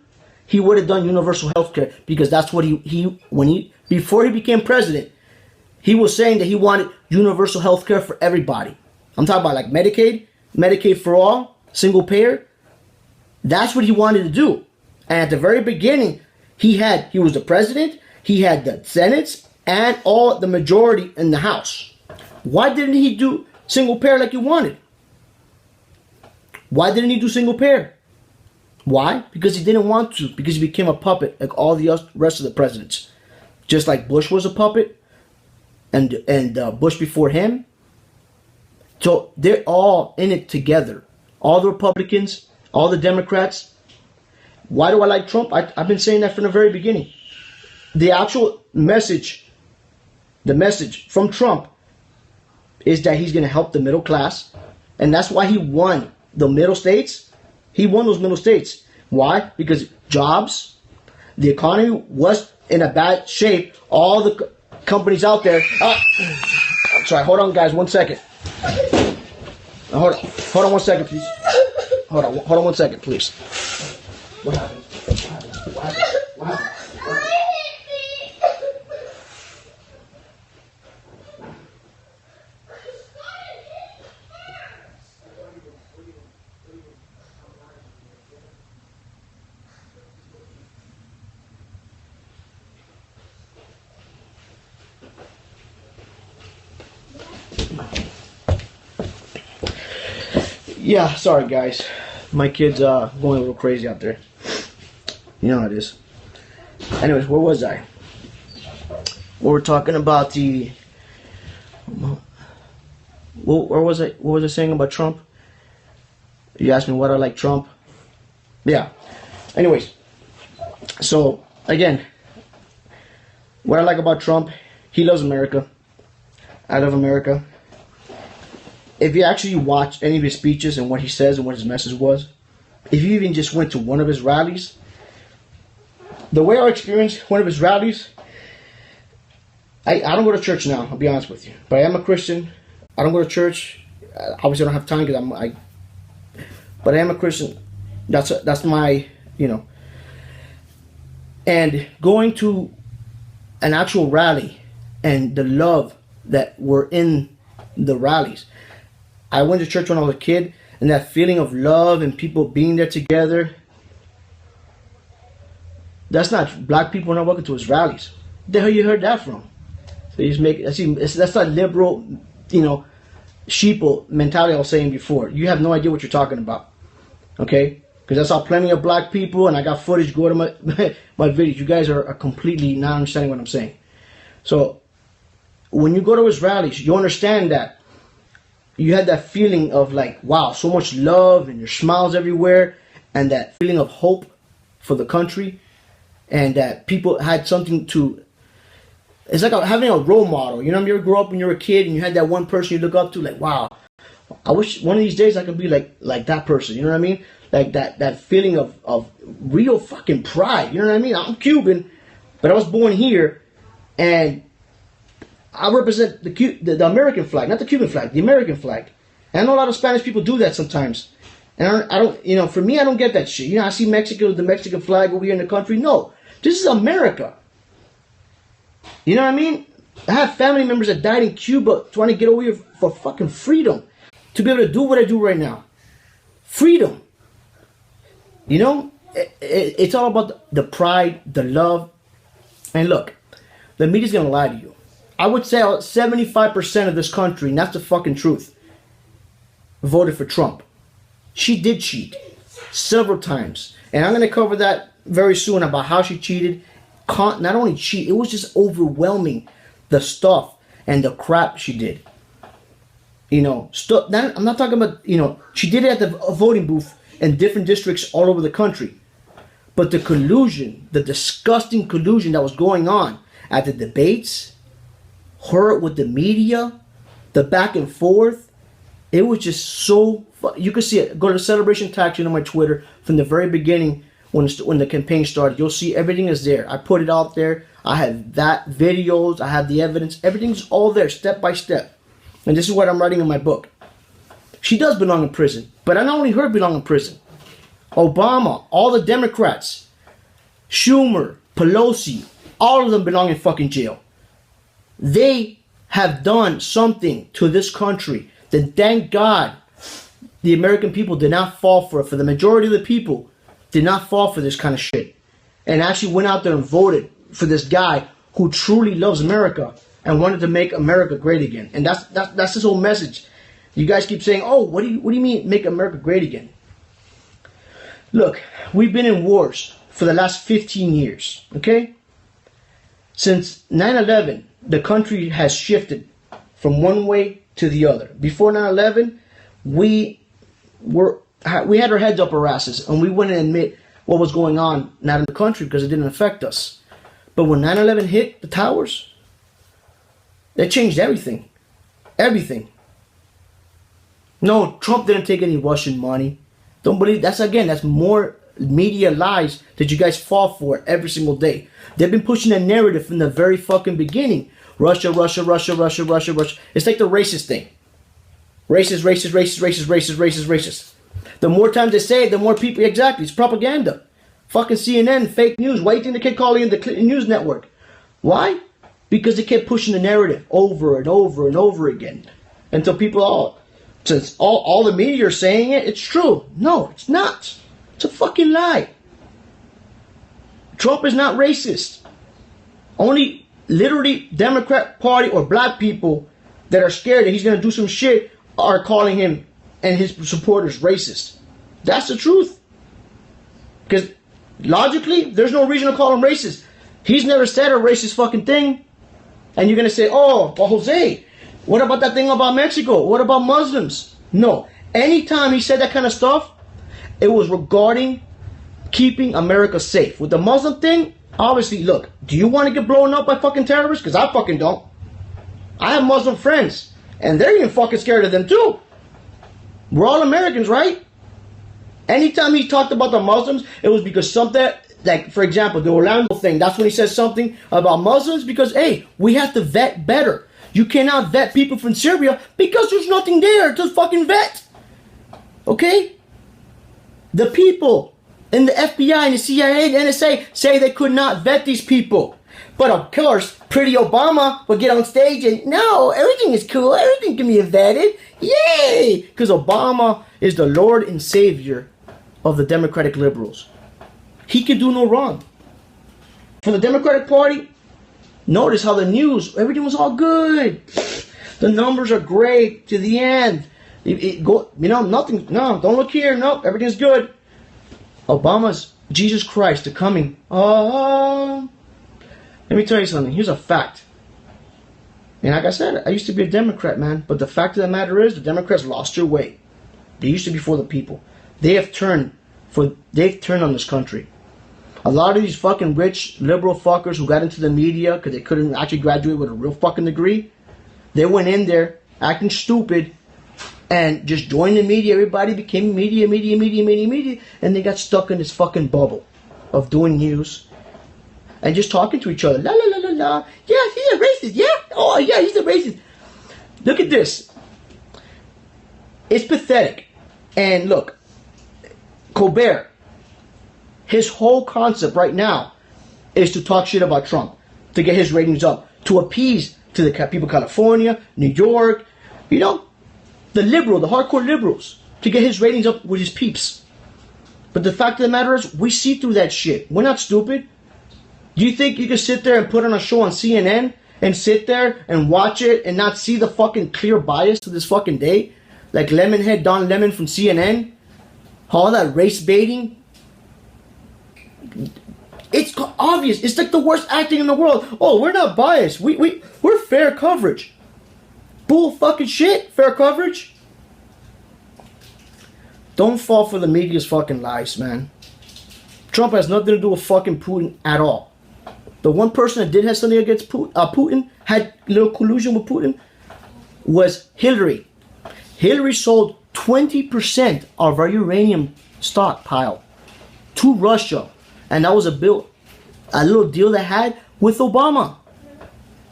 He would have done universal health care, because that's what before he became president, he was saying that he wanted universal health care for everybody. I'm talking about like Medicaid for all, single payer. That's what he wanted to do. And at the very beginning, he was the president, he had the Senate, and all the majority in the House. Why didn't he do single payer like he wanted? Why didn't he do single payer? Why? Because he didn't want to. Because he became a puppet like all the rest of the presidents. Just like Bush was a puppet, and Bush before him. So they're all in it together. All the Republicans, all the Democrats. Why do I like Trump? I've been saying that from the very beginning. The actual message, the message from Trump is that he's going to help the middle class. And that's why he won the middle states. He won those middle states. Why? Because jobs, the economy was in a bad shape. All the companies out there. I'm sorry. Hold on, guys. 1 second. Hold on 1 second, please. Hold on 1 second, please. What happened? What happened? Yeah, sorry guys. My kid's going a little crazy out there. You know how it is. Anyways, where was I? We were talking about the... Where was I? What was I saying about Trump? You asked me what I like Trump. Yeah. Anyways. So, again. What I like about Trump. He loves America. I love America. If you actually watch any of his speeches and what he says and what his message was, if you even just went to one of his rallies, the way I experienced one of his rallies, I don't go to church now, I'll be honest with you. But I am a Christian. I don't go to church. Obviously, I don't have time because but I am a Christian. That's my, And going to an actual rally and the love that were in the rallies. I went to church when I was a kid, and that feeling of love and people being there together. That's not black people not welcome to his rallies. The hell you heard that from? So you just that's that liberal, sheeple mentality I was saying before. You have no idea what you're talking about, okay? Because I saw plenty of black people, and I got footage. Go to my my videos. You guys are completely not understanding what I'm saying. So when you go to his rallies, you understand that. You had that feeling of like, wow, so much love and your smiles everywhere, and that feeling of hope for the country, and that people had something to. It's like having a role model. You ever grow up when you were a kid and you had that one person you look up to, like, wow, I wish one of these days I could be like that person. You know what I mean? Like that feeling of real fucking pride. You know what I mean? I'm Cuban, but I was born here, and I represent the American flag, not the Cuban flag, the American flag. And I know a lot of Spanish people do that sometimes. And I don't, for me, I don't get that shit. I see Mexico with the Mexican flag over here in the country. No, this is America. You know what I mean? I have family members that died in Cuba trying to get over here for fucking freedom. To be able to do what I do right now. Freedom. It's all about the pride, the love. And look, the media's going to lie to you. I would say 75% of this country, and that's the fucking truth, voted for Trump. She did cheat several times. And I'm going to cover that very soon about how she cheated. Not only cheat, it was just overwhelming, the stuff and the crap she did. I'm not talking about, she did it at the voting booth in different districts all over the country. But the collusion, the disgusting collusion that was going on at the debates, her with the media, the back and forth, it was just so You can see it. Go to Celebration Taxi on my Twitter from the very beginning when the campaign started. You'll see everything is there. I put it out there. I have that videos. I have the evidence. Everything's all there, step by step. And this is what I'm writing in my book. She does belong in prison, but not only her belong in prison. Obama, all the Democrats, Schumer, Pelosi, all of them belong in fucking jail. They have done something to this country. Then thank God the American people did not fall for it. For the majority of the people did not fall for this kind of shit. And actually went out there and voted for this guy who truly loves America and wanted to make America great again. And that's his whole message. You guys keep saying, oh, what do you mean make America great again? Look, we've been in wars for the last 15 years, okay? Since 9/11, the country has shifted from one way to the other. Before 9/11, we had our heads up our asses and we wouldn't admit what was going on not in the country because it didn't affect us. But when 9/11 hit the towers, it changed everything. Everything. No, Trump didn't take any Russian money. Don't believe that's more media lies that you guys fall for every single day. They've been pushing a narrative from the very fucking beginning. Russia, Russia, Russia, Russia, Russia, Russia. It's like the racist thing. Racist, racist, racist, racist, racist, racist, racist. The more times they say it, the more people, exactly, it's propaganda. Fucking CNN, fake news. Why do you think they kept calling it the Clinton News Network? Why? Because they kept pushing the narrative over and over and over again. Until people since all the media are saying it, it's true. No, it's not. It's a fucking lie. Trump is not racist. Only literally Democrat Party or black people that are scared that he's going to do some shit are calling him and his supporters racist. That's the truth. Because logically, there's no reason to call him racist. He's never said a racist fucking thing. And you're going to say, oh, well, Jose, what about that thing about Mexico? What about Muslims? No. Anytime he said that kind of stuff, it was regarding keeping America safe. With the Muslim thing, obviously, look, do you want to get blown up by fucking terrorists? Because I fucking don't. I have Muslim friends, and they're even fucking scared of them too. We're all Americans, right? Anytime he talked about the Muslims, it was because something, like, for example, the Orlando thing, that's when he says something about Muslims because, hey, we have to vet better. You cannot vet people from Syria because there's nothing there to fucking vet. Okay? The people in the FBI and the CIA and the NSA say they could not vet these people. But of course, pretty Obama would get on stage and, no, everything is cool. Everything can be vetted. Yay! Because Obama is the Lord and Savior of the Democratic liberals. He can do no wrong. For the Democratic Party, notice how the news, everything was all good. The numbers are great to the end. Nothing, no, don't look here, no, everything's good. Obama's Jesus Christ, the coming. Let me tell you something, here's a fact. And like I said, I used to be a Democrat, man, but the fact of the matter is, the Democrats lost their way. They used to be for the people. They've turned on this country. A lot of these fucking rich liberal fuckers who got into the media because they couldn't actually graduate with a real fucking degree, they went in there acting stupid and just joined the media. Everybody became media, and they got stuck in this fucking bubble of doing news and just talking to each other. La la la la la. Yeah, he's a racist. Yeah. Oh yeah, he's a racist. Look at this. It's pathetic. And look, Colbert, his whole concept right now is to talk shit about Trump, to get his ratings up, to appease to the people of California, New York, the hardcore liberals, to get his ratings up with his peeps. But the fact of the matter is, we see through that shit. We're not stupid. Do you think you can sit there and put on a show on CNN and sit there and watch it and not see the fucking clear bias to this fucking day? Like Lemonhead Don Lemon from CNN? All that race baiting? It's obvious. It's like the worst acting in the world. Oh, we're not biased. We're fair coverage. Bull fucking shit. Fair coverage. Don't fall for the media's fucking lies, man. Trump has nothing to do with fucking Putin at all. The one person that did have something against Putin, had a little collusion with Putin, was Hillary. Hillary sold 20% of our uranium stockpile to Russia. And that was a little deal they had with Obama.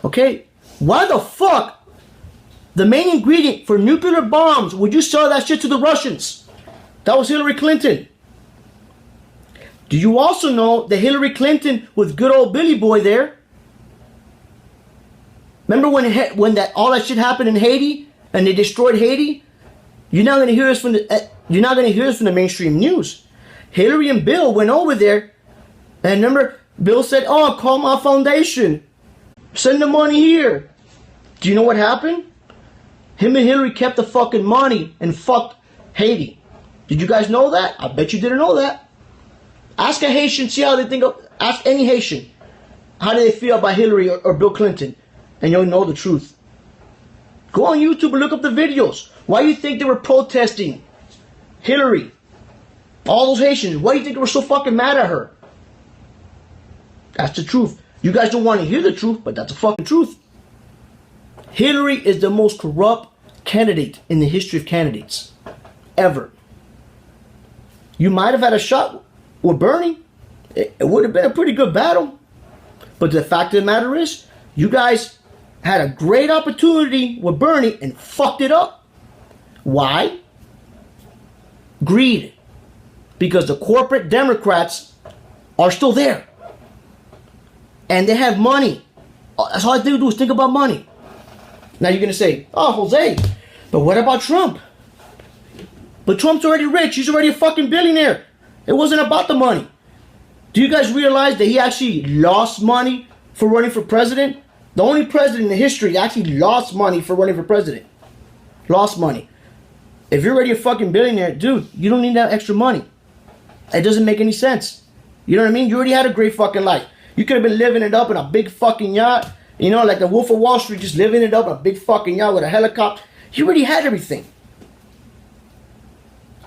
Okay? Why the fuck, the main ingredient for nuclear bombs, would you sell that shit to the Russians? That was Hillary Clinton. Do you also know that Hillary Clinton with good old Billy Boy there? Remember when all that shit happened in Haiti and they destroyed Haiti? You're not gonna hear us from the mainstream news. Hillary and Bill went over there, and remember, Bill said, "Oh, call my foundation, send the money here." Do you know what happened? Him and Hillary kept the fucking money and fucked Haiti. Did you guys know that? I bet you didn't know that. Ask a Haitian, see how they think of. Ask any Haitian, how do they feel about Hillary or Bill Clinton, and you'll know the truth. Go on YouTube and look up the videos. Why do you think they were protesting Hillary? All those Haitians, why do you think they were so fucking mad at her? That's the truth. You guys don't want to hear the truth, but that's the fucking truth. Hillary is the most corrupt candidate in the history of candidates ever. You might have had a shot with Bernie. It would have been a pretty good battle. But the fact of the matter is, you guys had a great opportunity with Bernie and fucked it up. Why? Greed. Because the corporate Democrats are still there. And they have money. That's all they do is think about money. Now you're going to say, "Oh, Jose, but what about Trump?" But Trump's already rich. He's already a fucking billionaire. It wasn't about the money. Do you guys realize that he actually lost money for running for president? The only president in history actually lost money for running for president. Lost money. If you're already a fucking billionaire, dude, you don't need that extra money. It doesn't make any sense. You know what I mean? You already had a great fucking life. You could have been living it up in a big fucking yacht. You know, like the Wolf of Wall Street, just living it up in a big fucking yacht with a helicopter. You already had everything.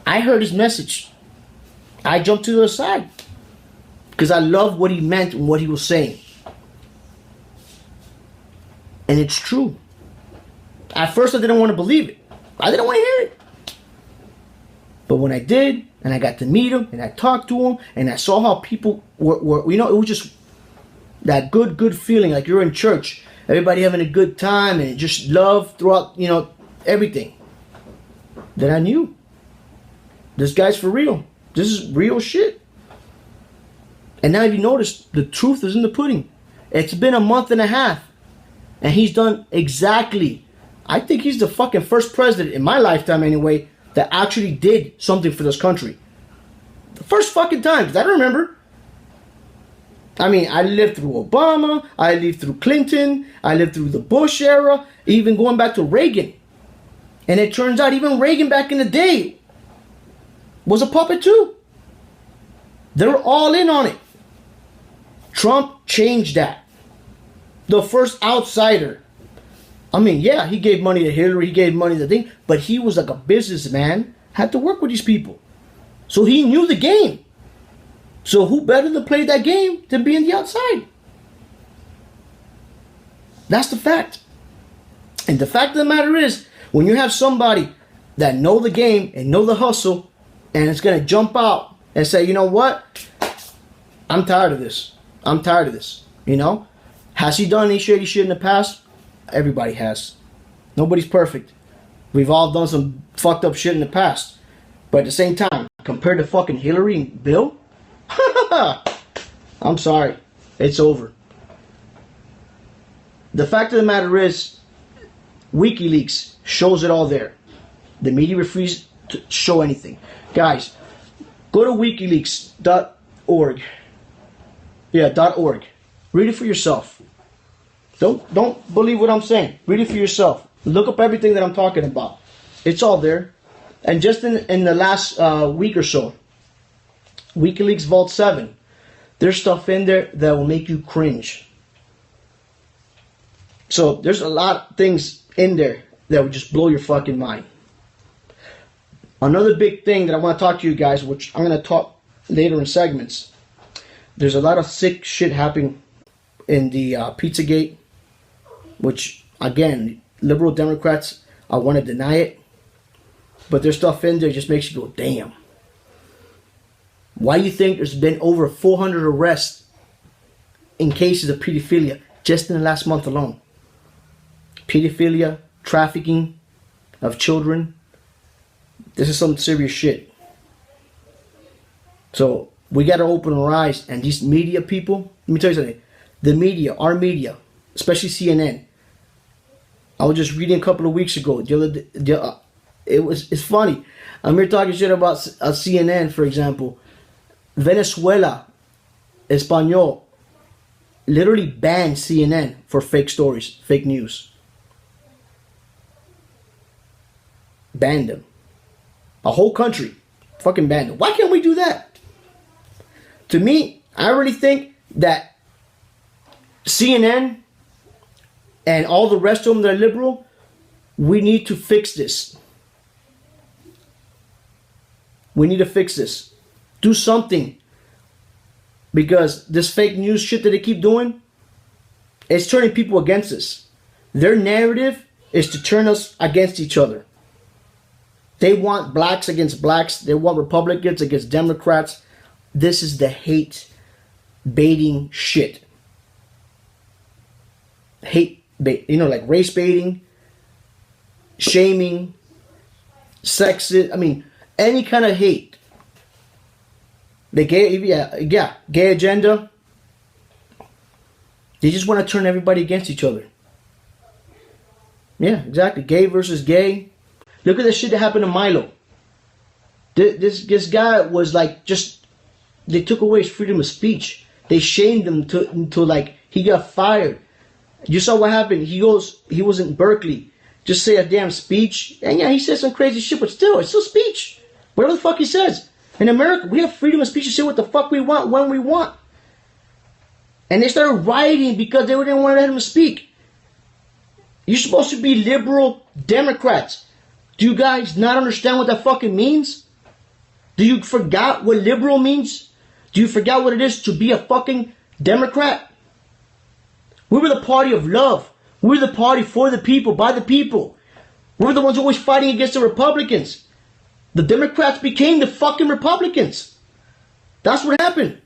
I heard his message. I jumped to the side. Because I loved what he meant and what he was saying. And it's true. At first I didn't want to believe it. I didn't want to hear it. But when I did, and I got to meet him, and I talked to him, and I saw how people were you know, it was just that good feeling, like you're in church. Everybody having a good time, and just love throughout, you know, everything. Then I knew. This guy's for real. This is real shit. And now if you notice, the truth is in the pudding. It's been a month and a half. And he's done exactly. I think he's the fucking first president, in my lifetime anyway, that actually did something for this country. The first fucking time, because I don't remember. I mean, I lived through Obama, I lived through Clinton, I lived through the Bush era, even going back to Reagan. And it turns out even Reagan back in the day was a puppet too. They were all in on it. Trump changed that. The first outsider. I mean, yeah, he gave money to Hillary, he gave money to the thing, but he was like a businessman, had to work with these people. So he knew the game. So who better to play that game than being the outside? That's the fact. And the fact of the matter is, when you have somebody that know the game and know the hustle, and it's going to jump out and say, you know what? I'm tired of this. I'm tired of this. You know? Has he done any shady shit in the past? Everybody has. Nobody's perfect. We've all done some fucked up shit in the past. But at the same time, compared to fucking Hillary and Bill, I'm sorry. It's over. The fact of the matter is, WikiLeaks shows it all there. The media refuses to show anything. Guys, go to wikileaks.org. Yeah, .org. Read it for yourself. Don't believe what I'm saying. Read it for yourself. Look up everything that I'm talking about. It's all there. And just in the last week or so, WikiLeaks Vault 7, there's stuff in there that will make you cringe. So there's a lot of things in there that will just blow your fucking mind. Another big thing that I want to talk to you guys, which I'm going to talk later in segments. There's a lot of sick shit happening in the Pizzagate, which, again, liberal Democrats want to deny it. But there's stuff in there that just makes you go, damn. Why do you think there's been over 400 arrests in cases of pedophilia just in the last month alone? Pedophilia, trafficking of children. This is some serious shit. So we got to open our eyes. And these media people, let me tell you something. The media, our media, especially CNN. I was just reading a couple of weeks ago. It's funny. I'm here talking shit about CNN, for example. Venezuela, Espanol, literally banned CNN for fake stories, fake news. Banned them. A whole country fucking banned them. Why can't we do that? To me, I really think that CNN and all the rest of them that are liberal, we need to fix this. We need to fix this. Do something. Because this fake news shit that they keep doing, it's turning people against us. Their narrative is to turn us against each other. They want blacks against blacks. They want Republicans against Democrats. This is the hate baiting shit. Hate bait, like race baiting, shaming, sexist. Any kind of hate. The gay agenda. They just want to turn everybody against each other. Yeah, exactly. Gay versus gay. Look at the shit that happened to Milo. This guy was like they took away his freedom of speech. They shamed him to like he got fired. You saw what happened. He was in Berkeley. Just say a damn speech. And yeah, he said some crazy shit, but still, it's still speech. Whatever the fuck he says. In America, we have freedom of speech to say what the fuck we want, when we want. And they started rioting because they didn't want to let him speak. You're supposed to be liberal Democrats. Do you guys not understand what that fucking means? Do you forgot what liberal means? Do you forget what it is to be a fucking Democrat? We were the party of love. We were the party for the people, by the people. We were the ones always fighting against the Republicans. The Democrats became the fucking Republicans. That's what happened.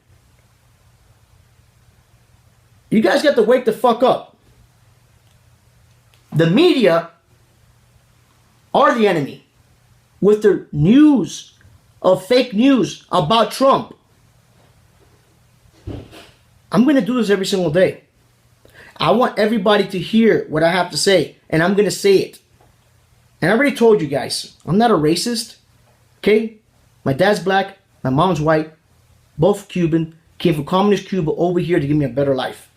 You guys got to wake the fuck up. The media are the enemy with their news of fake news about Trump. I'm going to do this every single day. I want everybody to hear what I have to say, and I'm going to say it. And I already told you guys, I'm not a racist. Okay? My dad's black, my mom's white, both Cuban, came from communist Cuba over here to give me a better life.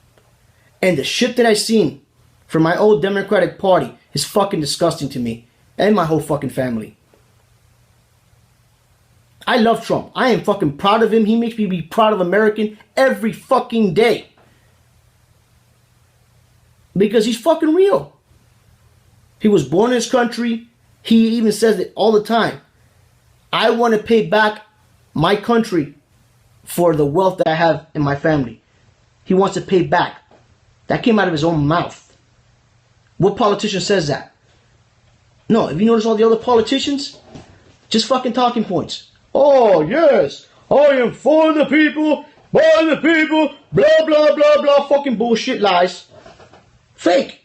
And the shit that I seen from my old Democratic Party is fucking disgusting to me and my whole fucking family. I love Trump. I am fucking proud of him. He makes me be proud of American every fucking day. Because he's fucking real. He was born in this country. He even says it all the time. I want to pay back my country for the wealth that I have in my family. He wants to pay back. That came out of his own mouth. What politician says that? No, if you notice all the other politicians, just fucking talking points. Oh, yes, I am for the people, by the people, blah, blah, blah, blah, fucking bullshit lies. Fake.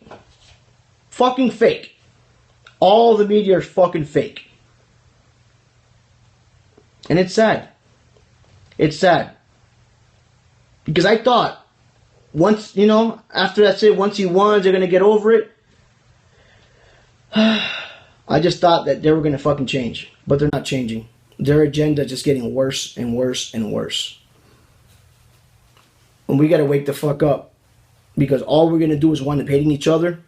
Fucking fake. All the media is fucking fake. And it's sad. It's sad. Because I thought, once, after that say, once he won, they're going to get over it. I just thought that they were going to fucking change. But they're not changing. Their agenda is just getting worse and worse and worse. And we got to wake the fuck up. Because all we're going to do is wind up hating each other.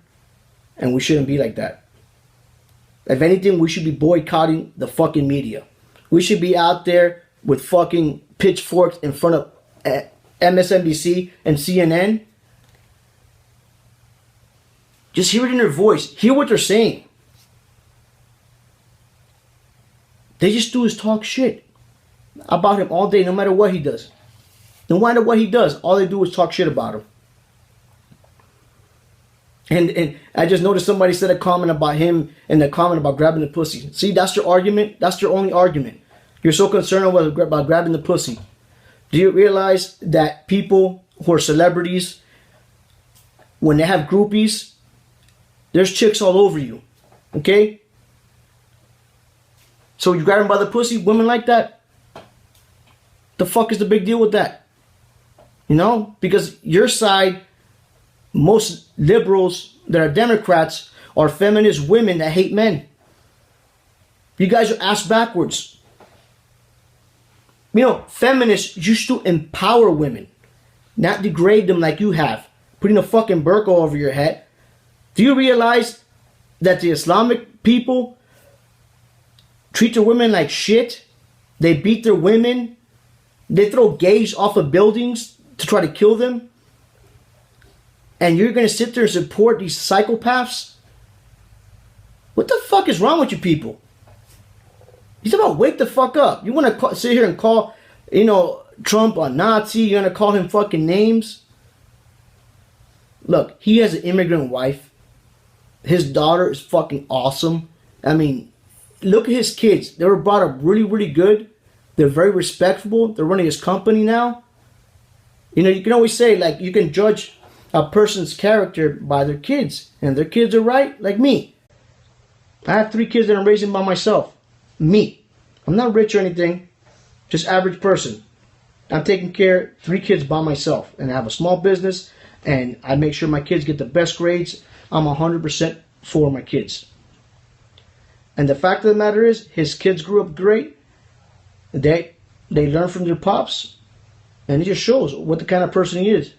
And we shouldn't be like that. If anything, we should be boycotting the fucking media. We should be out there with fucking pitchforks in front of MSNBC and CNN. Just hear it in their voice. Hear what they're saying. They just do is talk shit about him all day, no matter what he does. No matter what he does, all they do is talk shit about him. And I just noticed somebody said a comment about him and the comment about grabbing the pussy. See, that's your argument. That's your only argument. You're so concerned about grabbing the pussy. Do you realize that people who are celebrities, when they have groupies, there's chicks all over you. Okay? So you grab them by the pussy, women like that? The fuck is the big deal with that? You know? Because your side, most liberals that are Democrats are feminist women that hate men. You guys are ass backwards. You know, feminists used to empower women, not degrade them like you have, putting a fucking burqa over your head. Do you realize that the Islamic people treat their women like shit? They beat their women. They throw gays off of buildings to try to kill them. And you're going to sit there and support these psychopaths? What the fuck is wrong with you people? He's about wake the fuck up. You want to sit here and call, you know, Trump a Nazi? You're going to call him fucking names? Look, he has an immigrant wife. His daughter is fucking awesome. I mean, look at his kids. They were brought up really, really good. They're very respectful. They're running his company now. You know, you can always say, like, you can judge a person's character by their kids. And their kids are right, like me. I have 3 kids that I'm raising by myself. Me. I'm not rich or anything. Just average person. I'm taking care of 3 kids by myself. And I have a small business. And I make sure my kids get the best grades. I'm 100% for my kids. And the fact of the matter is, his kids grew up great. They learn from their pops. And it just shows what the kind of person he is.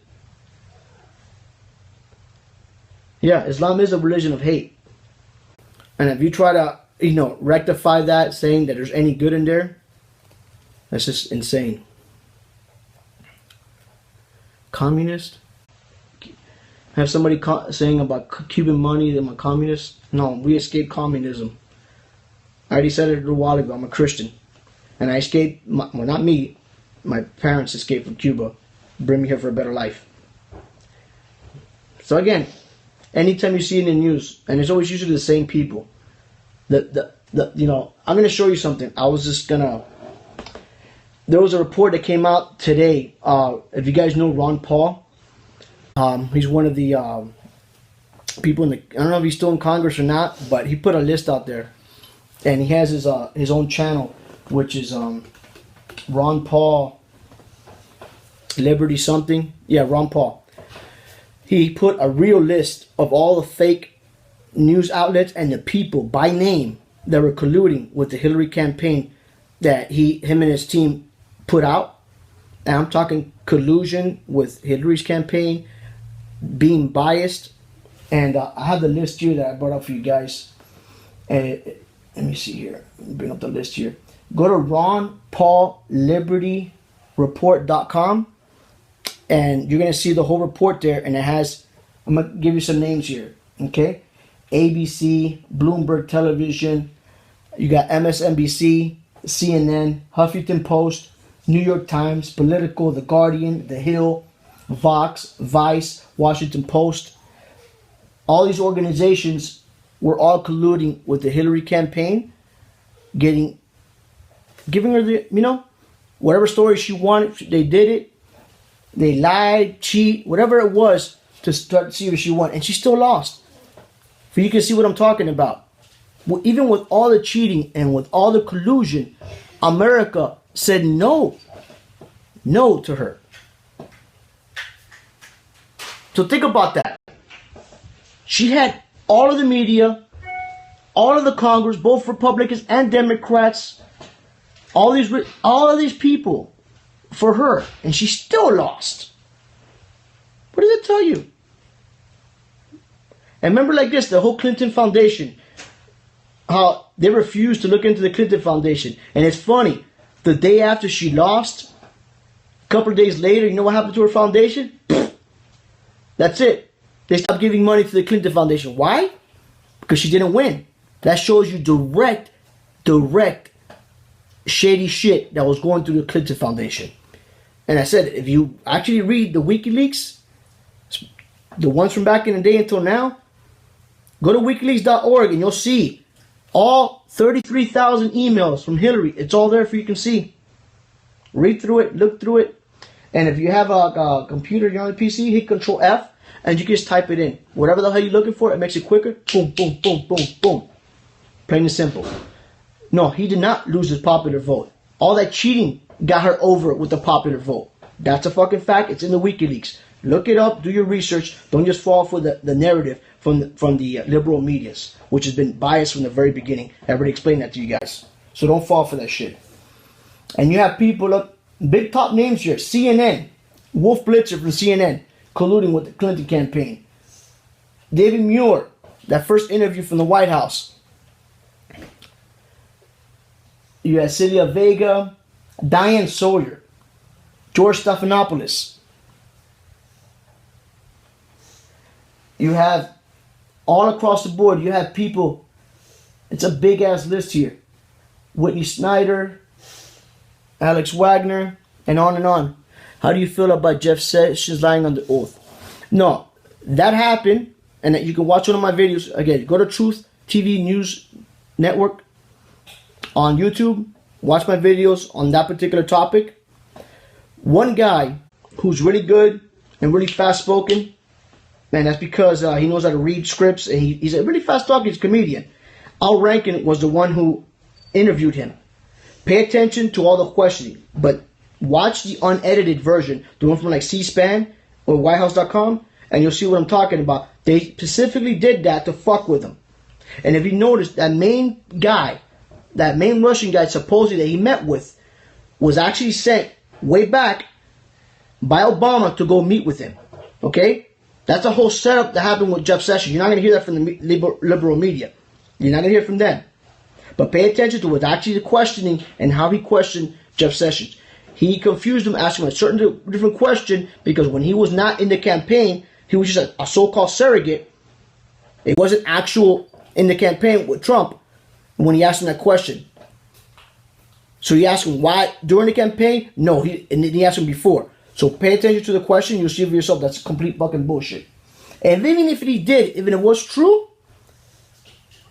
Yeah, Islam is a religion of hate. And if you try to, you know, rectify that, saying that there's any good in there, that's just insane. Communist? Have somebody saying about Cuban money that I'm a communist? No, we escaped communism. I already said it a while ago. I'm a Christian. And I escaped, well, not me. My parents escaped from Cuba. Bring me here for a better life. So again, anytime you see it in the news, and it's always usually the same people. You know, I'm going to show you something. I was just going to... There was a report that came out today. If you guys know Ron Paul, he's one of the people in the... I don't know if he's still in Congress or not, but he put a list out there. And he has his own channel, which is Ron Paul Liberty something. Yeah, Ron Paul. He put a real list of all the fake news outlets and the people by name that were colluding with the Hillary campaign that him and his team put out. And I'm talking collusion with Hillary's campaign, being biased. And I have the list here that I brought up for you guys. Let me see here. Let me bring up the list here. Go to ronpaullibertyreport.com and you're going to see the whole report there. And it has, I'm going to give you some names here. Okay? ABC, Bloomberg Television, you got MSNBC, CNN, Huffington Post, New York Times, Politico, The Guardian, The Hill, Vox, Vice, Washington Post. All these organizations were all colluding with the Hillary campaign, giving her the, you know, whatever story she wanted, they did it. They lied, cheat, whatever it was to start to see what she wanted, and she still lost. So you can see what I'm talking about. Well, even with all the cheating and with all the collusion, America said no to her. So think about that. She had all of the media, all of the Congress, both Republicans and Democrats, all of these people for her, and she still lost. What does it tell you? And remember, like this, the whole Clinton Foundation, how they refused to look into the Clinton Foundation. And it's funny, the day after she lost, a couple of days later, you know what happened to her foundation? That's it. They stopped giving money to the Clinton Foundation. Why? Because she didn't win. That shows you direct shady shit that was going through the Clinton Foundation. And I said, if you actually read the WikiLeaks, the ones from back in the day until now, go to wikileaks.org and you'll see all 33,000 emails from Hillary. It's all there for you can see. Read through it, look through it. And if you have a computer, you're on a PC, hit Control F, and you can just type it in. Whatever the hell you're looking for, it makes it quicker. Boom, boom, boom, boom, boom. Plain and simple. No, he did not lose his popular vote. All that cheating got her over with the popular vote. That's a fucking fact. It's in the WikiLeaks. Look it up. Do your research. Don't just fall for the narrative from the liberal medias, which has been biased from the very beginning. I already explained that to you guys. So don't fall for that shit. And you have people up, big top names here. CNN. Wolf Blitzer from CNN colluding with the Clinton campaign. David Muir, that first interview from the White House. You have Celia Vega, Diane Sawyer, George Stephanopoulos. You have all across the board, you have people, it's a big ass list here. Whitney Snyder, Alex Wagner, and on and on. How do you feel about Jeff Sessions lying under oath? No, that happened, and you can watch one of my videos. Again, go to Truth TV News Network on YouTube. Watch my videos on that particular topic. One guy who's really good and really fast spoken, man, that's because he knows how to read scripts, and he's a really fast talker. He's a comedian. Al Rankin was the one who interviewed him. Pay attention to all the questioning, but watch the unedited version, the one from like C-SPAN or WhiteHouse.com, and you'll see what I'm talking about. They specifically did that to fuck with him. And if you notice, that main guy, that main Russian guy supposedly that he met with, was actually sent way back by Obama to go meet with him. Okay? That's a whole setup that happened with Jeff Sessions. You're not going to hear that from the liberal media. You're not going to hear from them. But pay attention to what's actually the questioning and how he questioned Jeff Sessions. He confused him, asking him a certain different question, because when he was not in the campaign, he was just a so-called surrogate. It wasn't actual in the campaign with Trump when he asked him that question. So he asked him why during the campaign? No, and he asked him before. So pay attention to the question. You'll see for yourself that's complete fucking bullshit. And even if he did, even if it was true,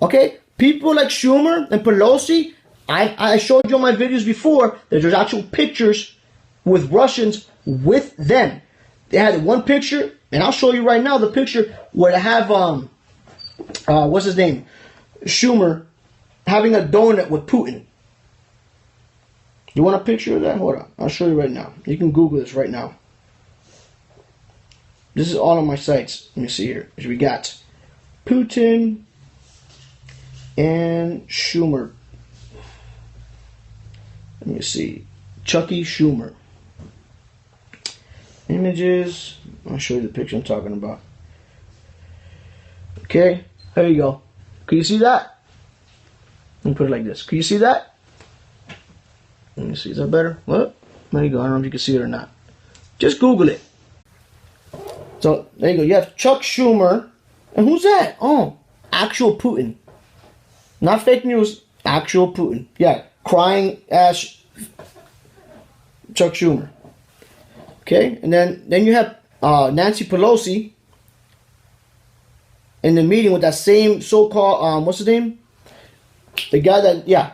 okay, people like Schumer and Pelosi, I showed you on my videos before that there's actual pictures with Russians with them. They had one picture, and I'll show you right now the picture where they have what's his name, Schumer, having a donut with Putin. You want a picture of that? Hold on, I'll show you right now. You can Google this right now. This is all on my sites. Let me see here. We got Putin and Schumer. Let me see. Chucky Schumer. Images. I'll show you the picture I'm talking about. Okay, there you go. Can you see that? Let me put it like this. Can you see that? Let me see. Is that better? What? There you go. I don't know if you can see it or not. Just Google it. So, there you go. You have Chuck Schumer. And who's that? Oh, actual Putin. Not fake news. Actual Putin. Yeah. Crying ass Chuck Schumer. Okay. And then you have Nancy Pelosi in the meeting with that same so-called, what's his name? The guy that, yeah.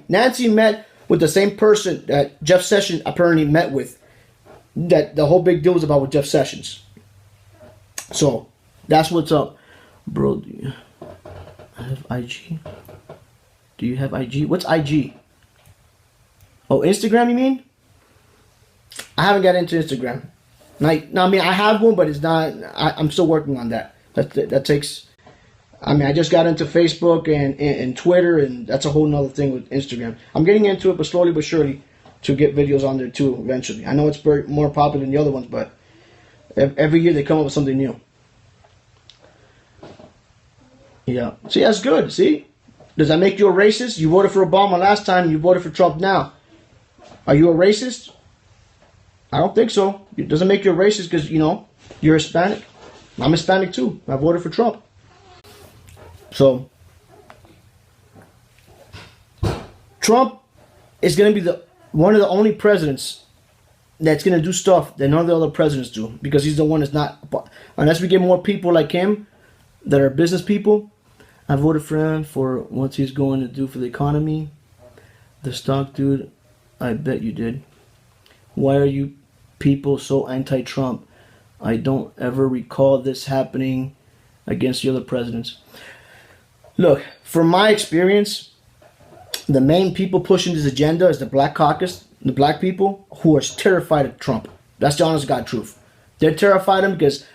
Nancy met with the same person that Jeff Sessions apparently met with. That the whole big deal was about with Jeff Sessions. So, that's what's up. Bro, do you have IG? Do you have IG? What's IG? Oh, Instagram you mean? I haven't got into Instagram. I have one, but it's not, I'm still working on that. That takes... I just got into Facebook and Twitter, and that's a whole nother thing with Instagram. I'm getting into it, but slowly but surely, to get videos on there too eventually. I know it's very more popular than the other ones, but every year they come up with something new. Yeah. See, that's good. See? Does that make you a racist? You voted for Obama last time, you voted for Trump now. Are you a racist? I don't think so. It doesn't make you a racist because, you're Hispanic. I'm Hispanic too. I voted for Trump. So, Trump is going to be one of the only presidents that's gonna do stuff that none of the other presidents do, because he's the one that's not. Unless we get more people like him that are business people. I voted for him for what he's going to do for the economy. The stock dude, I bet you did. Why are you people so anti-Trump? I don't ever recall this happening against the other presidents. Look, from my experience, the main people pushing this agenda is the Black Caucus, the black people who are terrified of Trump. That's the honest God truth. They're terrified of him because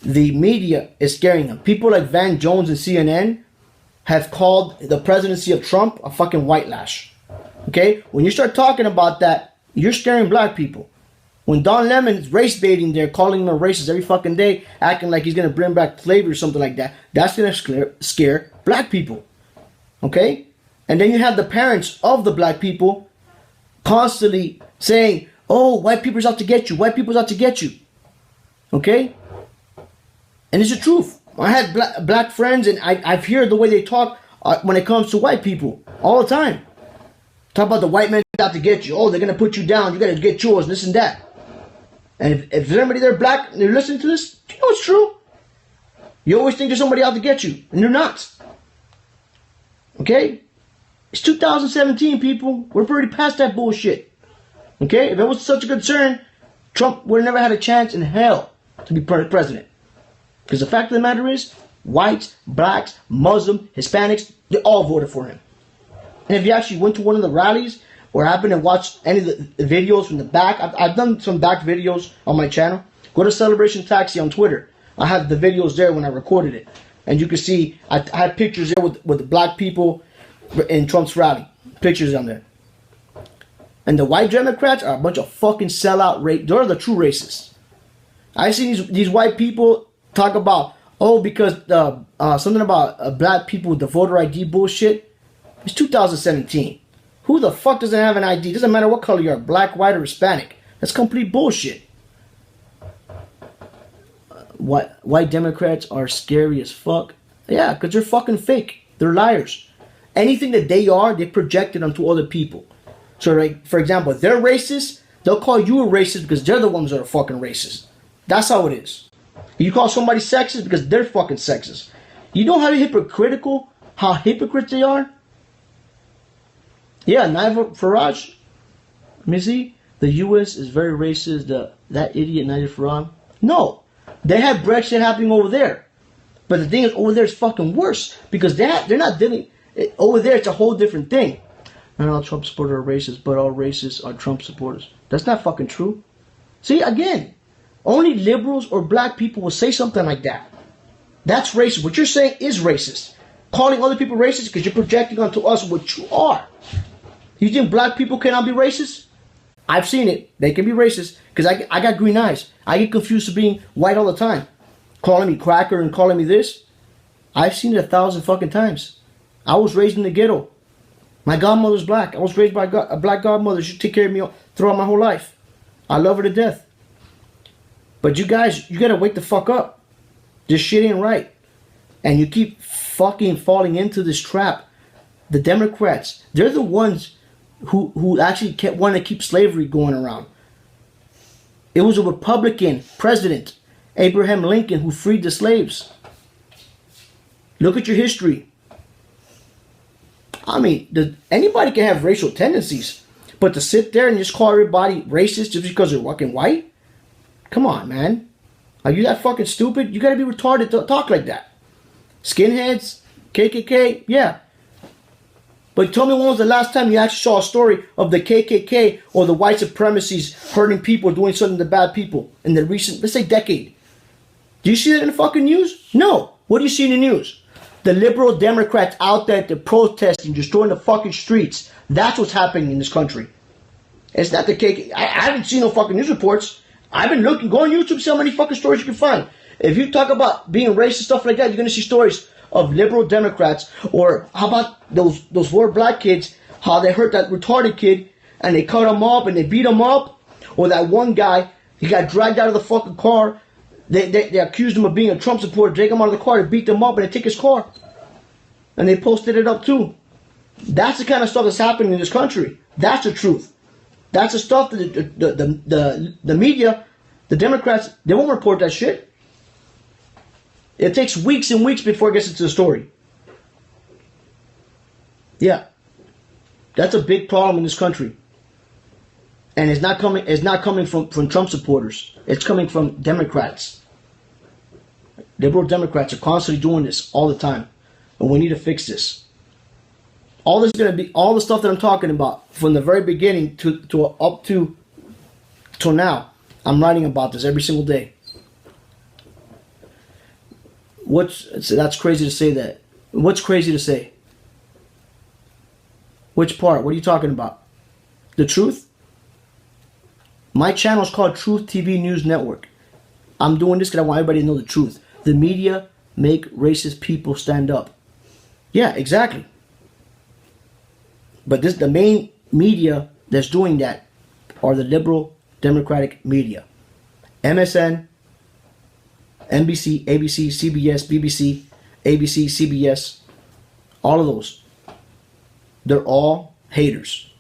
the media is scaring them. People like Van Jones and CNN have called the presidency of Trump a fucking white lash. Okay? When you start talking about that, you're scaring black people. When Don Lemon's race baiting there, calling them racist every fucking day, acting like he's going to bring back slavery or something like that, that's going to scare black people. Okay? And then you have the parents of the black people constantly saying, oh, white people's out to get you. White people's out to get you. Okay? And it's the truth. I had black friends, and I've heard the way they talk when it comes to white people all the time. Talk about the white men out to get you. Oh, they're going to put you down. You got to get yours, this and that. And if there's anybody there black and they're listening to this, you know it's true. You always think there's somebody out to get you, and they're not. Okay? It's 2017, people. We're already past that bullshit. Okay? If it was such a concern, Trump would have never had a chance in hell to be president. Because the fact of the matter is, whites, blacks, Muslims, Hispanics, they all voted for him. And if you actually went to one of the rallies or happened to watch any of the videos from the back, I've done some back videos on my channel. Go to Celebration Taxi on Twitter. I have the videos there when I recorded it. And you can see, I had pictures there with the black people in Trump's rally. Pictures on there. And the white Democrats are a bunch of fucking sellout they're the true racists. I see these white people talk about, oh, because something about black people with the voter ID bullshit. It's 2017. Who the fuck doesn't have an ID? Doesn't matter what color you are, black, white, or Hispanic. That's complete bullshit. White Democrats are scary as fuck. Yeah, because they're fucking fake. They're liars. Anything that they are, they project it onto other people. So, like, for example, if they're racist, they'll call you a racist because they're the ones that are fucking racist. That's how it is. You call somebody sexist because they're fucking sexist. You know how hypocrites they are? Yeah, Nigel Farage. Let me see. The U.S. is very racist. That idiot Nigel Farage. No. They have Brexit happening over there. But the thing is, over there is fucking worse. Because they're not dealing... Over there, it's a whole different thing. Not all Trump supporters are racist, but all racists are Trump supporters. That's not fucking true. See, again, only liberals or black people will say something like that. That's racist. What you're saying is racist. Calling other people racist because you're projecting onto us what you are. You think black people cannot be racist? I've seen it. They can be racist because I got green eyes. I get confused with being white all the time. Calling me cracker and calling me this. I've seen it 1,000 fucking times. I was raised in the ghetto. My godmother's black. I was raised by a black godmother. She took care of me throughout my whole life. I love her to death. But you guys, you gotta wake the fuck up. This shit ain't right. And you keep fucking falling into this trap. The Democrats, they're the ones who actually want to keep slavery going around. It was a Republican president, Abraham Lincoln, who freed the slaves. Look at your history. I mean, anybody can have racial tendencies, but to sit there and just call everybody racist just because they're fucking white? Come on, man. Are you that fucking stupid? You gotta be retarded to talk like that. Skinheads, KKK, yeah. But tell me when was the last time you actually saw a story of the KKK or the white supremacists hurting people, doing something to bad people in the recent, let's say, decade? Do you see that in the fucking news? No. What do you see in the news? The liberal Democrats out there, they're protesting, destroying the fucking streets. That's what's happening in this country. It's not the KKK. I haven't seen no fucking news reports. I've been looking, go on YouTube, see how many fucking stories you can find. If you talk about being racist, stuff like that, you're going to see stories of liberal Democrats. Or how about those four black kids, how they hurt that retarded kid and they cut him up and they beat him up. Or that one guy, he got dragged out of the fucking car. They accused him of being a Trump supporter, drag him out of the car, they beat him up and they took his car. And they posted it up too. That's the kind of stuff that's happening in this country. That's the truth. That's the stuff that the media, the Democrats, they won't report that shit. It takes weeks and weeks before it gets into the story. Yeah. That's a big problem in this country. And it's not coming from Trump supporters. It's coming from Democrats. Liberal Democrats are constantly doing this all the time. And we need to fix this. All this is going to be, all the stuff that I'm talking about from the very beginning to up to till now. I'm writing about this every single day. That's crazy to say that. What's crazy to say? Which part? What are you talking about? The truth? My channel is called Truth TV News Network. I'm doing this because I want everybody to know the truth. The media make racist people stand up. Yeah, exactly. But the main media that's doing that are the liberal Democratic media. MSN, NBC, ABC, CBS, BBC, ABC, CBS, all of those. They're all haters.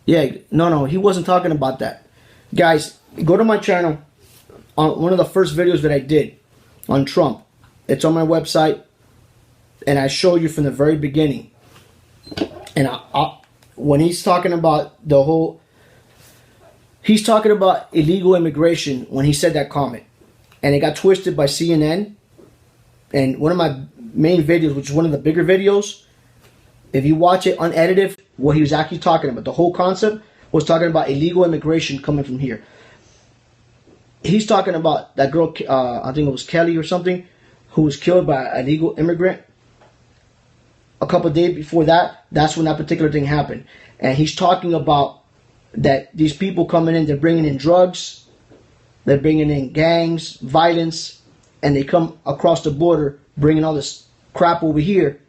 Yeah, no, he wasn't talking about that. Guys, go to my channel. On one of the first videos that I did on Trump. It's on my website. And I show you from the very beginning. And when he's talking about he's talking about illegal immigration when he said that comment. And it got twisted by CNN. And one of my main videos, which is one of the bigger videos, if you watch it unedited, what he was actually talking about, the whole concept was talking about illegal immigration coming from here. He's talking about that girl, I think it was Kelly or something, who was killed by an illegal immigrant. A couple of days before that, that's when that particular thing happened. And he's talking about that these people coming in, they're bringing in drugs, they're bringing in gangs, violence, and they come across the border bringing all this crap over here.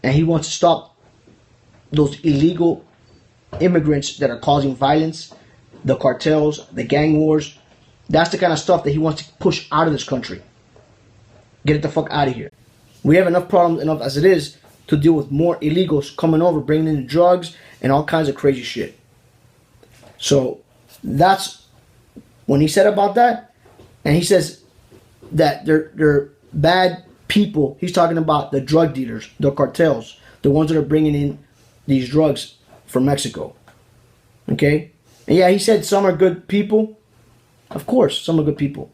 And he wants to stop those illegal immigrants that are causing violence, the cartels, the gang wars. That's the kind of stuff that he wants to push out of this country. Get it the fuck out of here. We have enough problems as it is to deal with more illegals coming over, bringing in drugs and all kinds of crazy shit. So that's when he said about that, and he says that they're bad people. He's talking about the drug dealers, the cartels, the ones that are bringing in these drugs from Mexico. Okay? And yeah, he said some are good people. Of course, some are good people.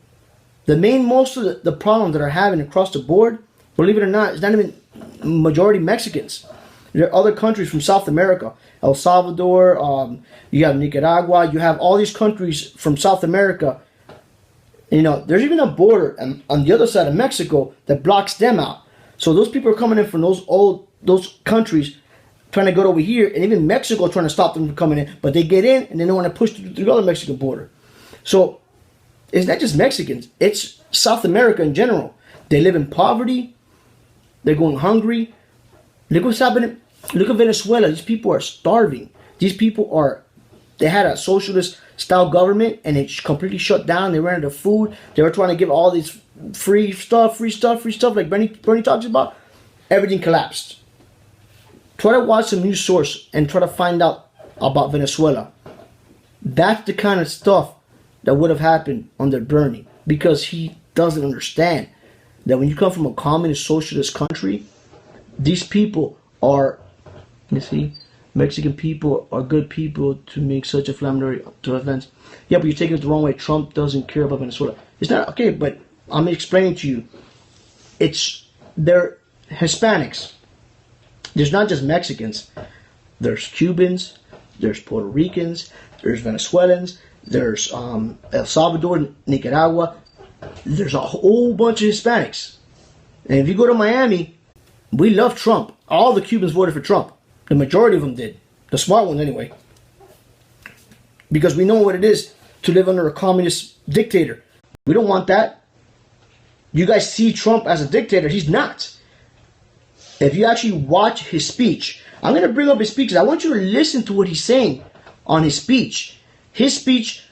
Most of the problems that are having across the board, believe it or not, is not even majority Mexicans. There are other countries from South America, El Salvador, you have Nicaragua, you have all these countries from South America. You know, there's even a border on the other side of Mexico that blocks them out. So those people are coming in from those countries trying to go over here, and even Mexico trying to stop them from coming in. But they get in, and they don't want to push through the other Mexican border. So it's not just Mexicans. It's South America in general. They live in poverty. They're going hungry. Look what's happening. Look at Venezuela. These people are starving. These people they had a socialist style government and it completely shut down. They ran out of food. They were trying to give all these free stuff like Bernie talks about. Everything collapsed. Try to watch some news source and try to find out about Venezuela. That's the kind of stuff that would have happened under Bernie, because he doesn't understand that when you come from a communist socialist country, these people are, Mexican people are good people to make such inflammatory to events. Yeah, but you're taking it the wrong way. Trump doesn't care about Venezuela. It's not okay, but I'm explaining to you. They're Hispanics. There's not just Mexicans. There's Cubans. There's Puerto Ricans. There's Venezuelans. There's El Salvador, Nicaragua. There's a whole bunch of Hispanics. And if you go to Miami, we love Trump. All the Cubans voted for Trump. The majority of them did. The smart ones anyway. Because we know what it is to live under a communist dictator. We don't want that. You guys see Trump as a dictator. He's not. If you actually watch his speech, I'm going to bring up his speech because I want you to listen to what he's saying on his speech. His speech.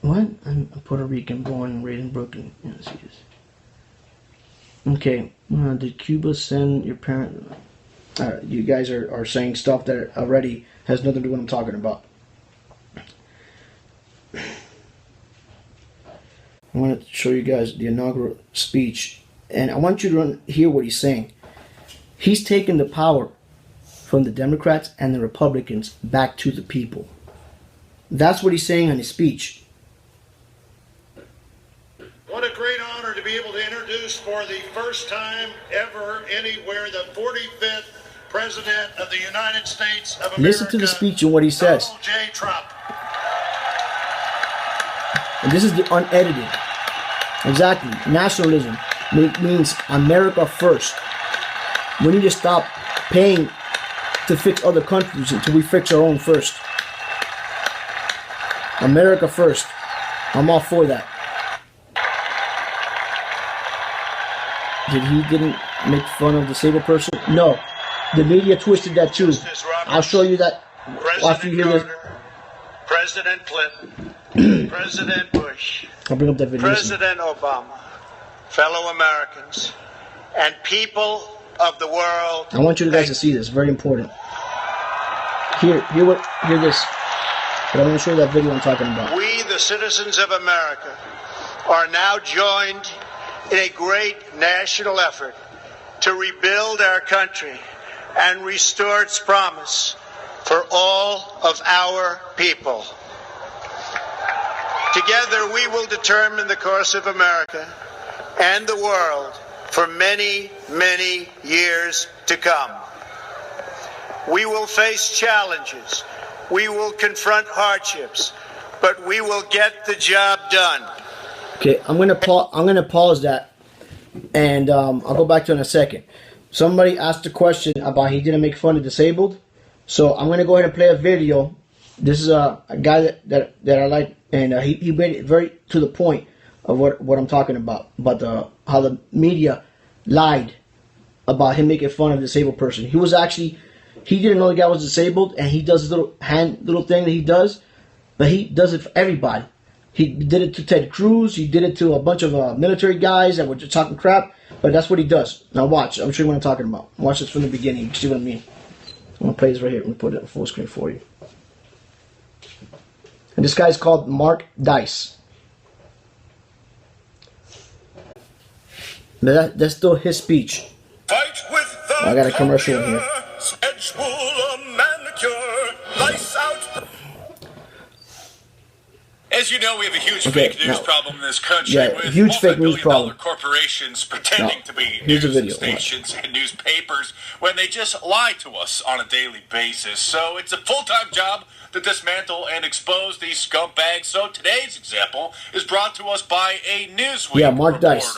What? I'm Puerto Rican, born and raised in Brooklyn. Yeah, let's see this. Okay. Did Cuba send your parent? You guys are saying stuff that already has nothing to do with what I'm talking about. I want to show you guys the inaugural speech, and I want you to hear what he's saying. He's taking the power from the Democrats and the Republicans back to the people. That's what he's saying in his speech. What a great honor to be able to introduce for the first time ever anywhere the 45th President of the United States of America. Listen to the speech and what he says. Donald J. Trump. And this is the unedited. Exactly. Nationalism means America first. We need to stop paying to fix other countries until we fix our own first. America first. I'm all for that. Didn't make fun of the disabled person? No. The media twisted that too. I'll show you that after you hear this. President Clinton, President Bush, I'll bring up that video. President Obama, fellow Americans, and people of the world. I want you guys to see this. Very important. Hear this. But I'm going to show you that video I'm talking about. We, the citizens of America, are now joined in a great national effort to rebuild our country and restore its promise for all of our people. Together we will determine the course of America and the world for many, many years to come. We will face challenges. We will confront hardships, but we will get the job done. Okay, I'm gonna pause that, and I'll go back to it in a second. Somebody asked a question about he didn't make fun of disabled, so I'm gonna go ahead and play a video. This is a guy that I like, and he made it very to the point of what I'm talking about how the media lied about him making fun of a disabled person. He didn't know the guy was disabled, and he does his little thing that he does, but he does it for everybody. He did it to Ted Cruz. He did it to a bunch of military guys that were just talking crap. But that's what he does. Now watch. I'm sure what I'm talking about. Watch this from the beginning. You see what I mean? I'm going to play this right here. I'm going to put it on full screen for you. And this guy's called Mark Dice. That's still his speech. Fight with the I got a commercial in here. Edgewool, a manicure, lice out. As you know, we have a huge fake news problem in this country with huge fake news problem. Corporations pretending to be here's news stations and newspapers when they just lie to us on a daily basis. So it's a full-time job to dismantle and expose these scumbags. So today's example is brought to us by a Newsweek Mark reporter. Dice.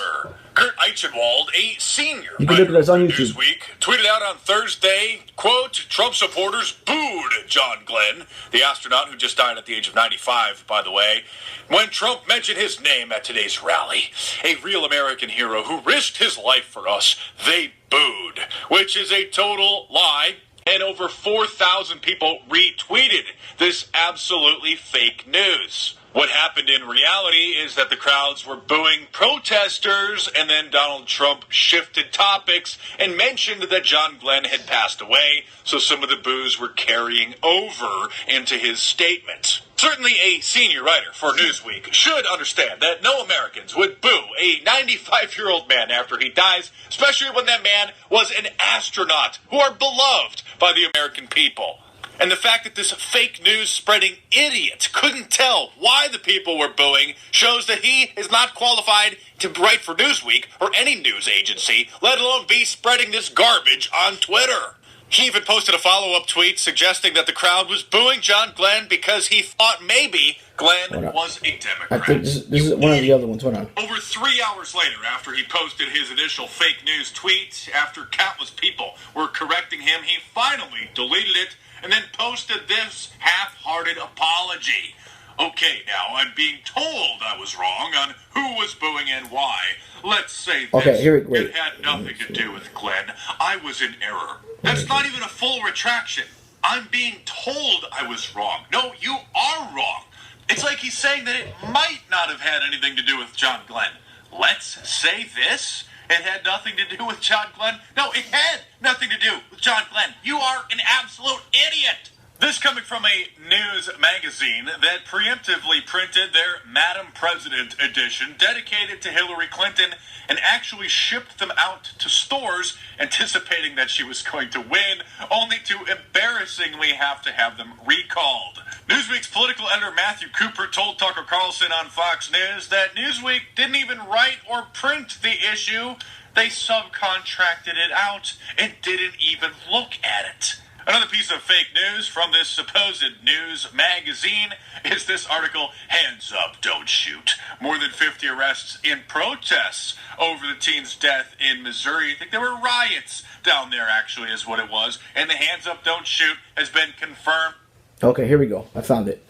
Kurt Eichenwald, a senior you can look at us on YouTube. Newsweek, tweeted out on Thursday, quote, Trump supporters booed John Glenn, the astronaut who just died at the age of 95, by the way, when Trump mentioned his name at today's rally. A real American hero who risked his life for us, they booed, which is a total lie. And over 4,000 people retweeted this absolutely fake news. What happened in reality is that the crowds were booing protesters, and then Donald Trump shifted topics and mentioned that John Glenn had passed away, so some of the boos were carrying over into his statement. Certainly a senior writer for Newsweek should understand that no Americans would boo a 95-year-old man after he dies, especially when that man was an astronaut who are beloved by the American people. And the fact that this fake news spreading idiot couldn't tell why the people were booing shows that he is not qualified to write for Newsweek or any news agency, let alone be spreading this garbage on Twitter. He even posted a follow-up tweet suggesting that the crowd was booing John Glenn because he thought maybe Glenn was a Democrat. I think this is one of the other ones. Hold on. Over 3 hours later, after he posted his initial fake news tweet, after countless people were correcting him, he finally deleted it and then posted this half-hearted apology. Okay, now, I'm being told I was wrong on who was booing and why. Let's say this. Okay, It had nothing to do with Glenn. I was in error. That's not even a full retraction. I'm being told I was wrong. No, you are wrong. It's like he's saying that it might not have had anything to do with John Glenn. Let's say this. it had nothing to do with John Glenn. No, it had nothing to do with John Glenn. You are an absolute idiot. This coming from a news magazine that preemptively printed their Madam President edition dedicated to Hillary Clinton and actually shipped them out to stores anticipating that she was going to win, only to embarrassingly have to have them recalled. Newsweek's political editor Matthew Cooper told Tucker Carlson on Fox News that Newsweek didn't even write or print the issue. They subcontracted it out and didn't even look at it. Another piece of fake news from this supposed news magazine is this article, Hands Up, Don't Shoot. More than 50 arrests in protests over the teen's death in Missouri. I think there were riots down there, actually, is what it was. And the Hands Up, Don't Shoot has been confirmed. Okay, here we go. I found it.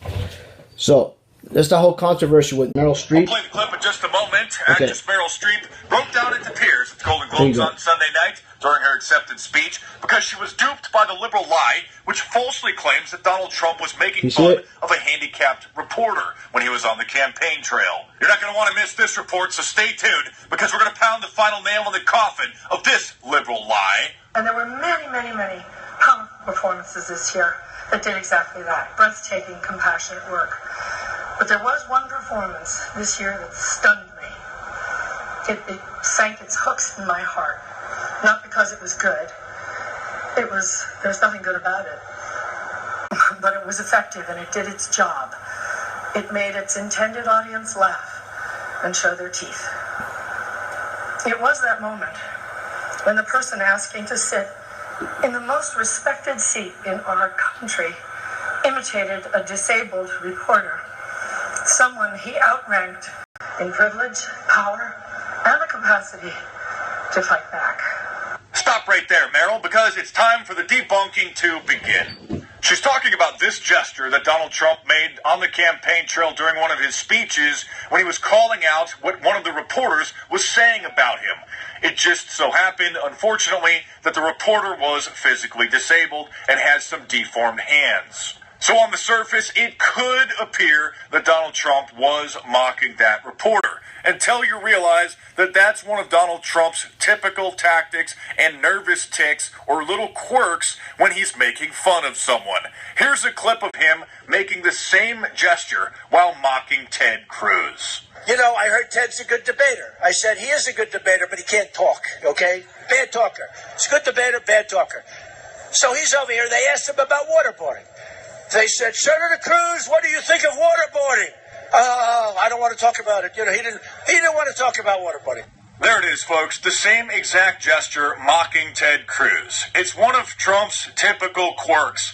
So, there's the whole controversy with Meryl Streep. We'll play the clip in just a moment. Okay. Actress Meryl Streep broke down into tears at the Golden Globes on Sunday night during her acceptance speech because she was duped by the liberal lie, which falsely claims that Donald Trump was making fun of a handicapped reporter when he was on the campaign trail. You're not going to want to miss this report, so stay tuned, because we're going to pound the final nail in the coffin of this liberal lie. And there were many, many, many powerful performances this year that did exactly that. Breathtaking, compassionate work. But there was one performance this year that stunned me. It sank its hooks in my heart. Not because it was good. There's nothing good about it. But it was effective and it did its job. It made its intended audience laugh and show their teeth. It was that moment when the person asking to sit in the most respected seat in our country imitated a disabled reporter. Someone he outranked in privilege, power, and the capacity to fight back. Stop right there, Meryl, because it's time for the debunking to begin. She's talking about this gesture that Donald Trump made on the campaign trail during one of his speeches when he was calling out what one of the reporters was saying about him. It just so happened, unfortunately, that the reporter was physically disabled and has some deformed hands. So on the surface, it could appear that Donald Trump was mocking that reporter, until you realize that that's one of Donald Trump's typical tactics and nervous tics or little quirks when he's making fun of someone. Here's a clip of him making the same gesture while mocking Ted Cruz. You know, I heard Ted's a good debater. I said he is a good debater, but he can't talk, okay? Bad talker. He's a good debater, bad talker. So he's over here. They asked him about waterboarding. They said, Senator Cruz, what do you think of waterboarding? Oh, I don't want to talk about it. You know, he didn't want to talk about waterboarding. There it is, folks. The same exact gesture mocking Ted Cruz. It's one of Trump's typical quirks.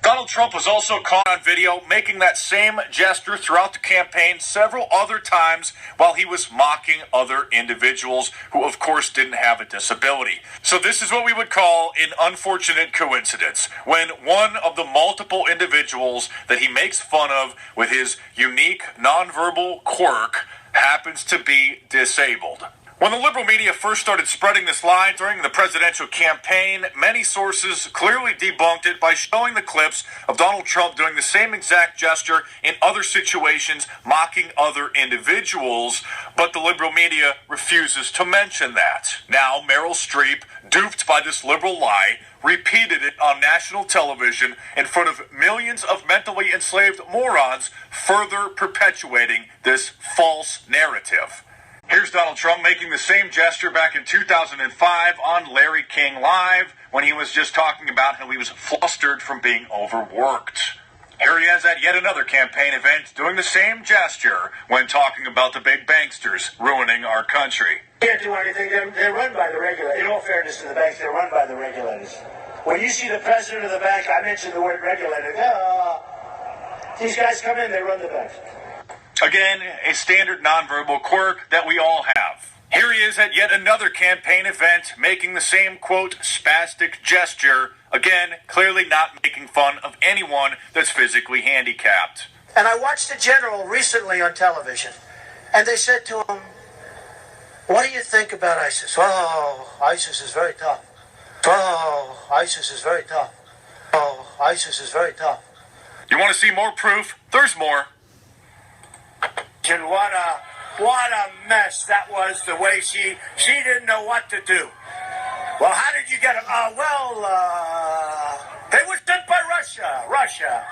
Donald Trump was also caught on video making that same gesture throughout the campaign several other times while he was mocking other individuals who, of course, didn't have a disability. So this is what we would call an unfortunate coincidence, when one of the multiple individuals that he makes fun of with his unique nonverbal quirk happens to be disabled. When the liberal media first started spreading this lie during the presidential campaign, many sources clearly debunked it by showing the clips of Donald Trump doing the same exact gesture in other situations, mocking other individuals, but the liberal media refuses to mention that. Now, Meryl Streep, duped by this liberal lie, repeated it on national television in front of millions of mentally enslaved morons, further perpetuating this false narrative. Here's Donald Trump making the same gesture back in 2005 on Larry King Live when he was just talking about how he was flustered from being overworked. Here he is at yet another campaign event doing the same gesture when talking about the big banksters ruining our country. Can't do anything. They're run by the regulators. In all fairness to the banks, they're run by the regulators. When you see the president of the bank, I mentioned the word regulator. These guys come in, they run the bank. Again, a standard nonverbal quirk that we all have. Here he is at yet another campaign event making the same, quote, spastic gesture. Again, clearly not making fun of anyone that's physically handicapped. And I watched a general recently on television, and they said to him, what do you think about ISIS? Oh, ISIS is very tough. Oh, ISIS is very tough. Oh, ISIS is very tough. You want to see more proof? There's more. What What a mess that was, the way she didn't know what to do. Well, how did you get them? They were sent by Russia.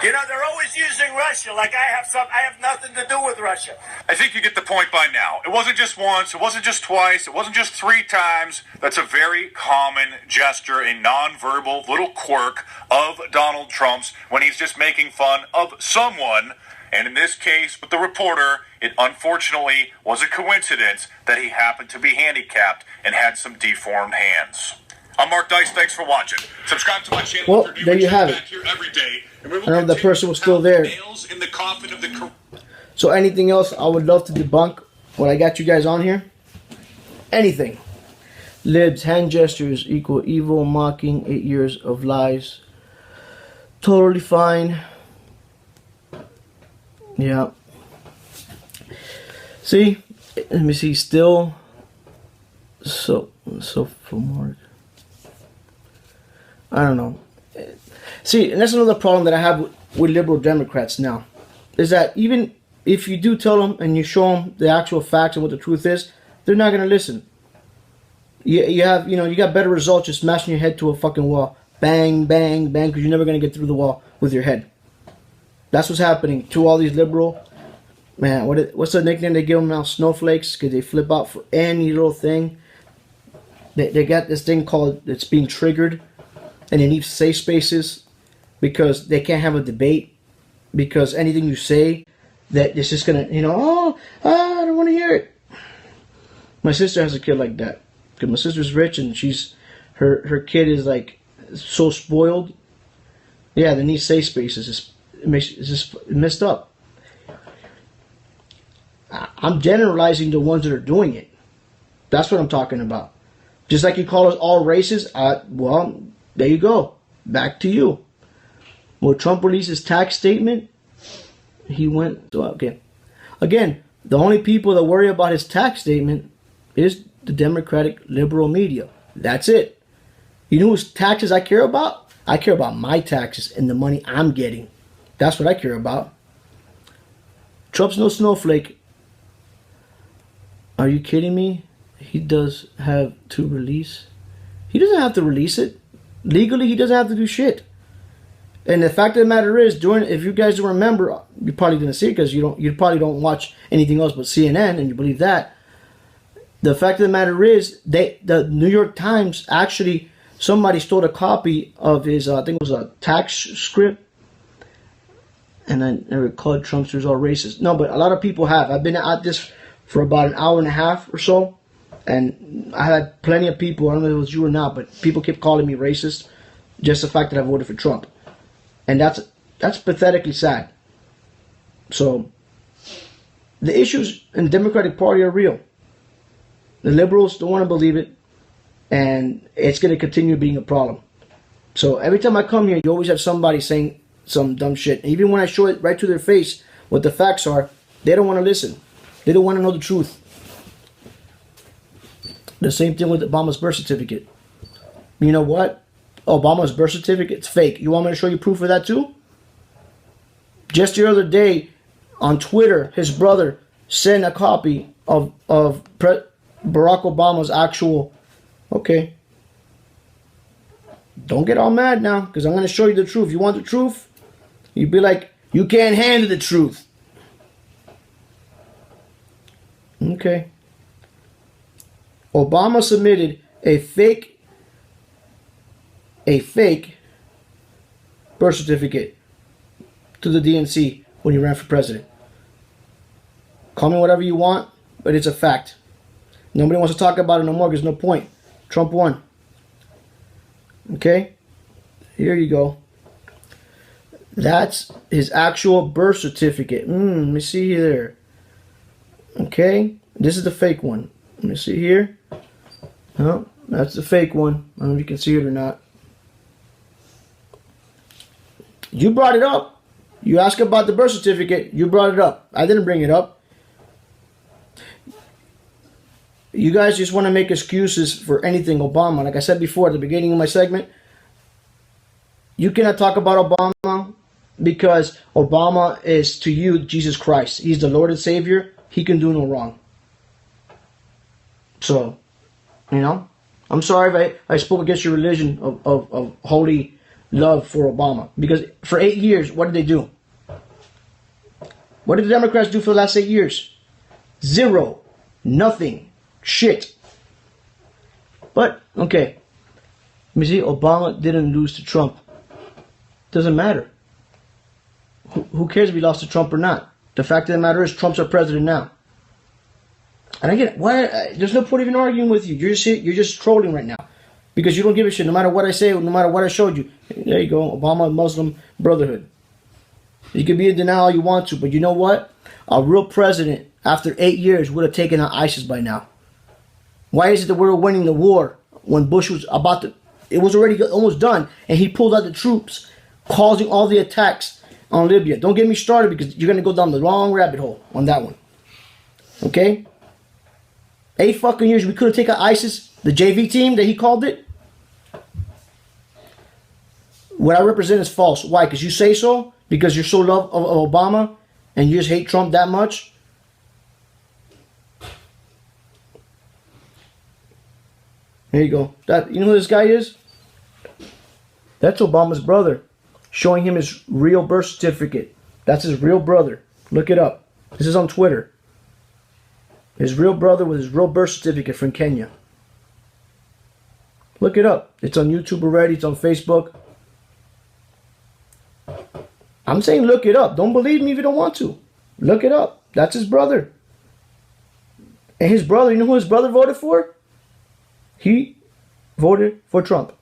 You know, they're always using Russia like I have nothing to do with Russia. I think you get the point by now. It wasn't just once, it wasn't just twice, it wasn't just 3 times. That's a very common gesture, a nonverbal little quirk of Donald Trump's when he's just making fun of someone. And in this case, with the reporter, it unfortunately was a coincidence that he happened to be handicapped and had some deformed hands. I'm Mark Dice. Thanks for watching. Subscribe to my channel. Well, there you have it. Here every day, and we will I don't know if the person was still there. nails in the coffin of the. So anything else I would love to debunk when I got you guys on here? Anything. Libs, hand gestures equal evil, mocking, 8 years of lies. Totally fine. Yeah. See? Let me see. Still. So for more. I don't know. See, and that's another problem that I have with liberal Democrats now. Is that even if you do tell them and you show them the actual facts and what the truth is, they're not going to listen. You got better results just smashing your head to a fucking wall. Bang, bang, bang, because you're never going to get through the wall with your head. That's what's happening to all these liberal, man, what's the nickname they give them now? Snowflakes, because they flip out for any little thing. They got this thing called, it's being triggered, and they need safe spaces because they can't have a debate, because anything you say, that it's just going to, I don't want to hear it. My sister has a kid like that, because my sister's rich, and her kid is like so spoiled. Yeah, they need safe spaces. It's just messed up. I'm generalizing the ones that are doing it. That's what I'm talking about. Just like you call us all racist, well, there you go. Back to you. When Trump released his tax statement, he went, okay. Again, the only people that worry about his tax statement is the Democratic liberal media. That's it. You know whose taxes I care about? I care about my taxes and the money I'm getting. That's what I care about. Trump's no snowflake. Are you kidding me? He does have to release. He doesn't have to release it. Legally, he doesn't have to do shit. And the fact of the matter is, if you guys don't remember, you probably didn't see it because you probably don't watch anything else but CNN, and you believe that. The fact of the matter is, the New York Times actually, somebody stole a copy of his, I think it was a tax script. And then they called Trumpsters all racist. No, but a lot of people have. I've been at this for about an hour and a half or so. And I had plenty of people, I don't know if it was you or not, but people kept calling me racist. Just the fact that I voted for Trump. And that's pathetically sad. So, the issues in the Democratic Party are real. The liberals don't want to believe it. And it's going to continue being a problem. So, every time I come here, you always have somebody saying some dumb shit. Even when I show it right to their face what the facts are, they don't want to listen. They don't want to know the truth. The same thing with Obama's birth certificate. You know what? Obama's birth certificate's fake. You want me to show you proof of that too? Just the other day on Twitter, his brother sent a copy of Barack Obama's actual. Okay. Don't get all mad now, because I'm going to show you the truth. You want the truth? You'd be like, you can't handle the truth. Okay. Obama submitted a fake birth certificate to the DNC when he ran for president. Call me whatever you want, but it's a fact. Nobody wants to talk about it no more. There's no point. Trump won. Okay? Here you go. That's his actual birth certificate. Let me see here. Okay? This is the fake one. Let me see here. No, that's the fake one. I don't know if you can see it or not. You brought it up. You asked about the birth certificate. You brought it up. I didn't bring it up. You guys just want to make excuses for anything Obama. Like I said before at the beginning of my segment, you cannot talk about Obama because Obama is to you Jesus Christ. He's the Lord and Savior he can do no wrong. So, you know, I'm sorry if I spoke against your religion of holy love for Obama. Because for 8 years, what did they do? What did the Democrats do for the last 8 years? Zero. Nothing. Shit. But, okay. You see, Obama didn't lose to Trump. Doesn't matter. Who cares if he lost to Trump or not? The fact of the matter is, Trump's our president now. And again, why? There's no point even arguing with you. You're just trolling right now, because you don't give a shit. No matter what I say, no matter what I showed you. There you go, Obama Muslim Brotherhood. You can be in denial all you want to, but you know what? A real president, after 8 years, would have taken out ISIS by now. Why is it that we were winning the war when Bush was about to? It was already almost done, and he pulled out the troops, causing all the attacks on Libya. Don't get me started, because you're going to go down the wrong rabbit hole on that one. Okay? 8 fucking years, we could have taken ISIS, the JV team that he called it. What I represent is false. Why? Because you say so? Because you're so love of Obama and you just hate Trump that much? There you go. You know who this guy is? That's Obama's brother, showing him his real birth certificate. That's his real brother. Look it up. This is on Twitter. His real brother with his real birth certificate from Kenya. Look it up. It's on YouTube already. It's on Facebook. I'm saying look it up. Don't believe me if you don't want to. Look it up. That's his brother. And his brother, you know who his brother voted for? He voted for Trump.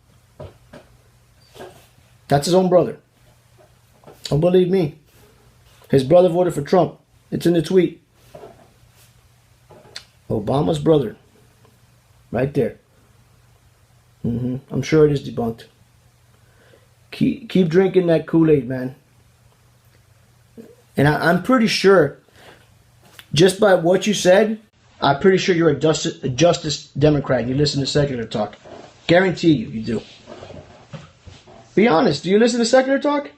That's his own brother. Don't believe me. His brother voted for Trump. It's in the tweet. Obama's brother. Right there. I'm sure it is debunked. Keep drinking that Kool-Aid, man. And I'm pretty sure, just by what you said, I'm pretty sure you're a Justice Democrat and you listen to secular talk. Guarantee you do. Be honest. Do you listen to secular talk?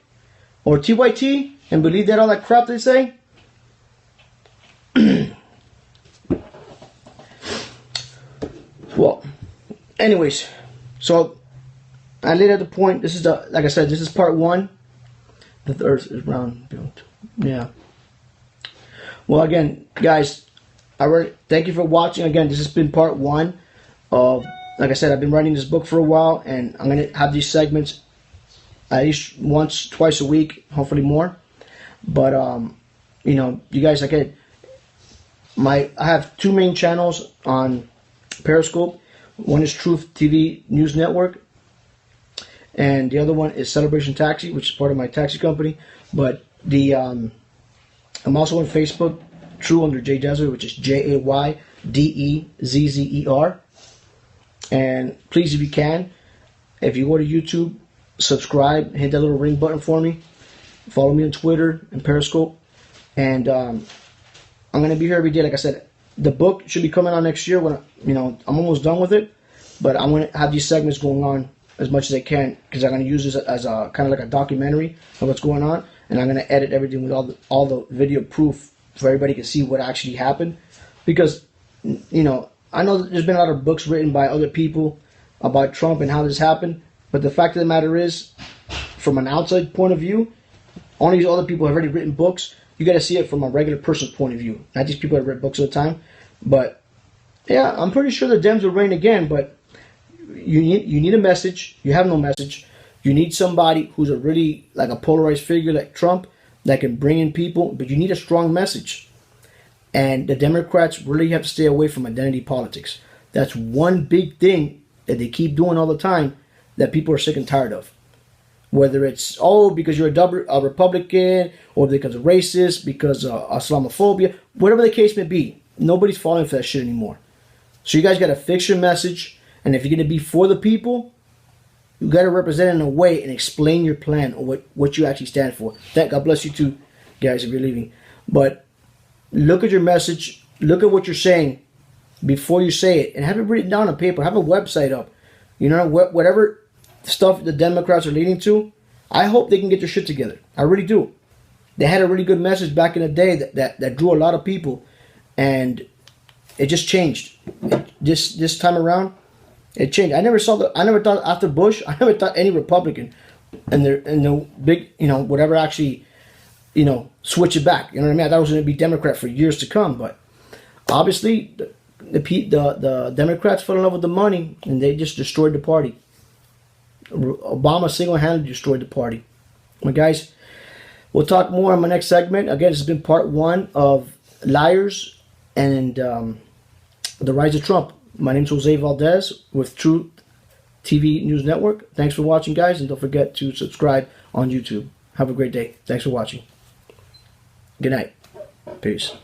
Or TYT and believe that all that crap they say? Well, anyways, so I laid out the point. This is like I said, this is part 1. The earth is round. Yeah. Well, again, guys, thank you for watching. Again, this has been part 1 of, like I said, I've been writing this book for a while, and I'm going to have these segments at least once, twice a week, hopefully more. But, you know, you guys, I have 2 main channels on Periscope. One is Truth TV News Network, and the other one is Celebration Taxi, which is part of my taxi company. But I'm also on Facebook, True under Jay Desert, which is JayDezzer. And please, if you can, if you go to YouTube, subscribe, hit that little ring button for me. Follow me on Twitter and Periscope. And I'm going to be here every day. Like I said, the book should be coming out next year when I'm almost done with it. But I'm going to have these segments going on as much as I can, because I'm going to use this as a kind of like a documentary of what's going on, and I'm going to edit everything with all the video proof so everybody can see what actually happened. Because I know there's been a lot of books written by other people about Trump and how this happened, but the fact of the matter is, from an outside point of view, all these other people have already written books. You got to see it from a regular person's point of view, not these people that read books all the time. But yeah, I'm pretty sure the Dems will reign again, but you need a message. You have no message. You need somebody who's a really like a polarized figure like Trump that can bring in people, but you need a strong message. And the Democrats really have to stay away from identity politics. That's one big thing that they keep doing all the time that people are sick and tired of. Whether it's, because you're a Republican, or because of racist, because of Islamophobia, whatever the case may be, nobody's falling for that shit anymore. So you guys got to fix your message. And if you're going to be for the people, you got to represent it in a way and explain your plan or what you actually stand for. God bless you too, guys, if you're leaving. But look at your message. Look at what you're saying before you say it. And have it written down on paper. Have a website up. Whatever stuff the Democrats are leading to, I hope they can get their shit together. I really do. They had a really good message back in the day that drew a lot of people. and it just changed. This time around, it changed. I never thought after Bush, I never thought any Republican and the big, whatever actually, switch it back. You know what I mean? I thought it was going to be Democrat for years to come, but obviously the Democrats fell in love with the money and they just destroyed the party. Obama single-handedly destroyed the party. Well, guys, we'll talk more on my next segment. Again, this has been part 1 of Liars and the Rise of Trump. My name is Jose Valdez with Truth TV News Network. Thanks for watching, guys, and don't forget to subscribe on YouTube. Have a great day. Thanks for watching. Good night. Peace.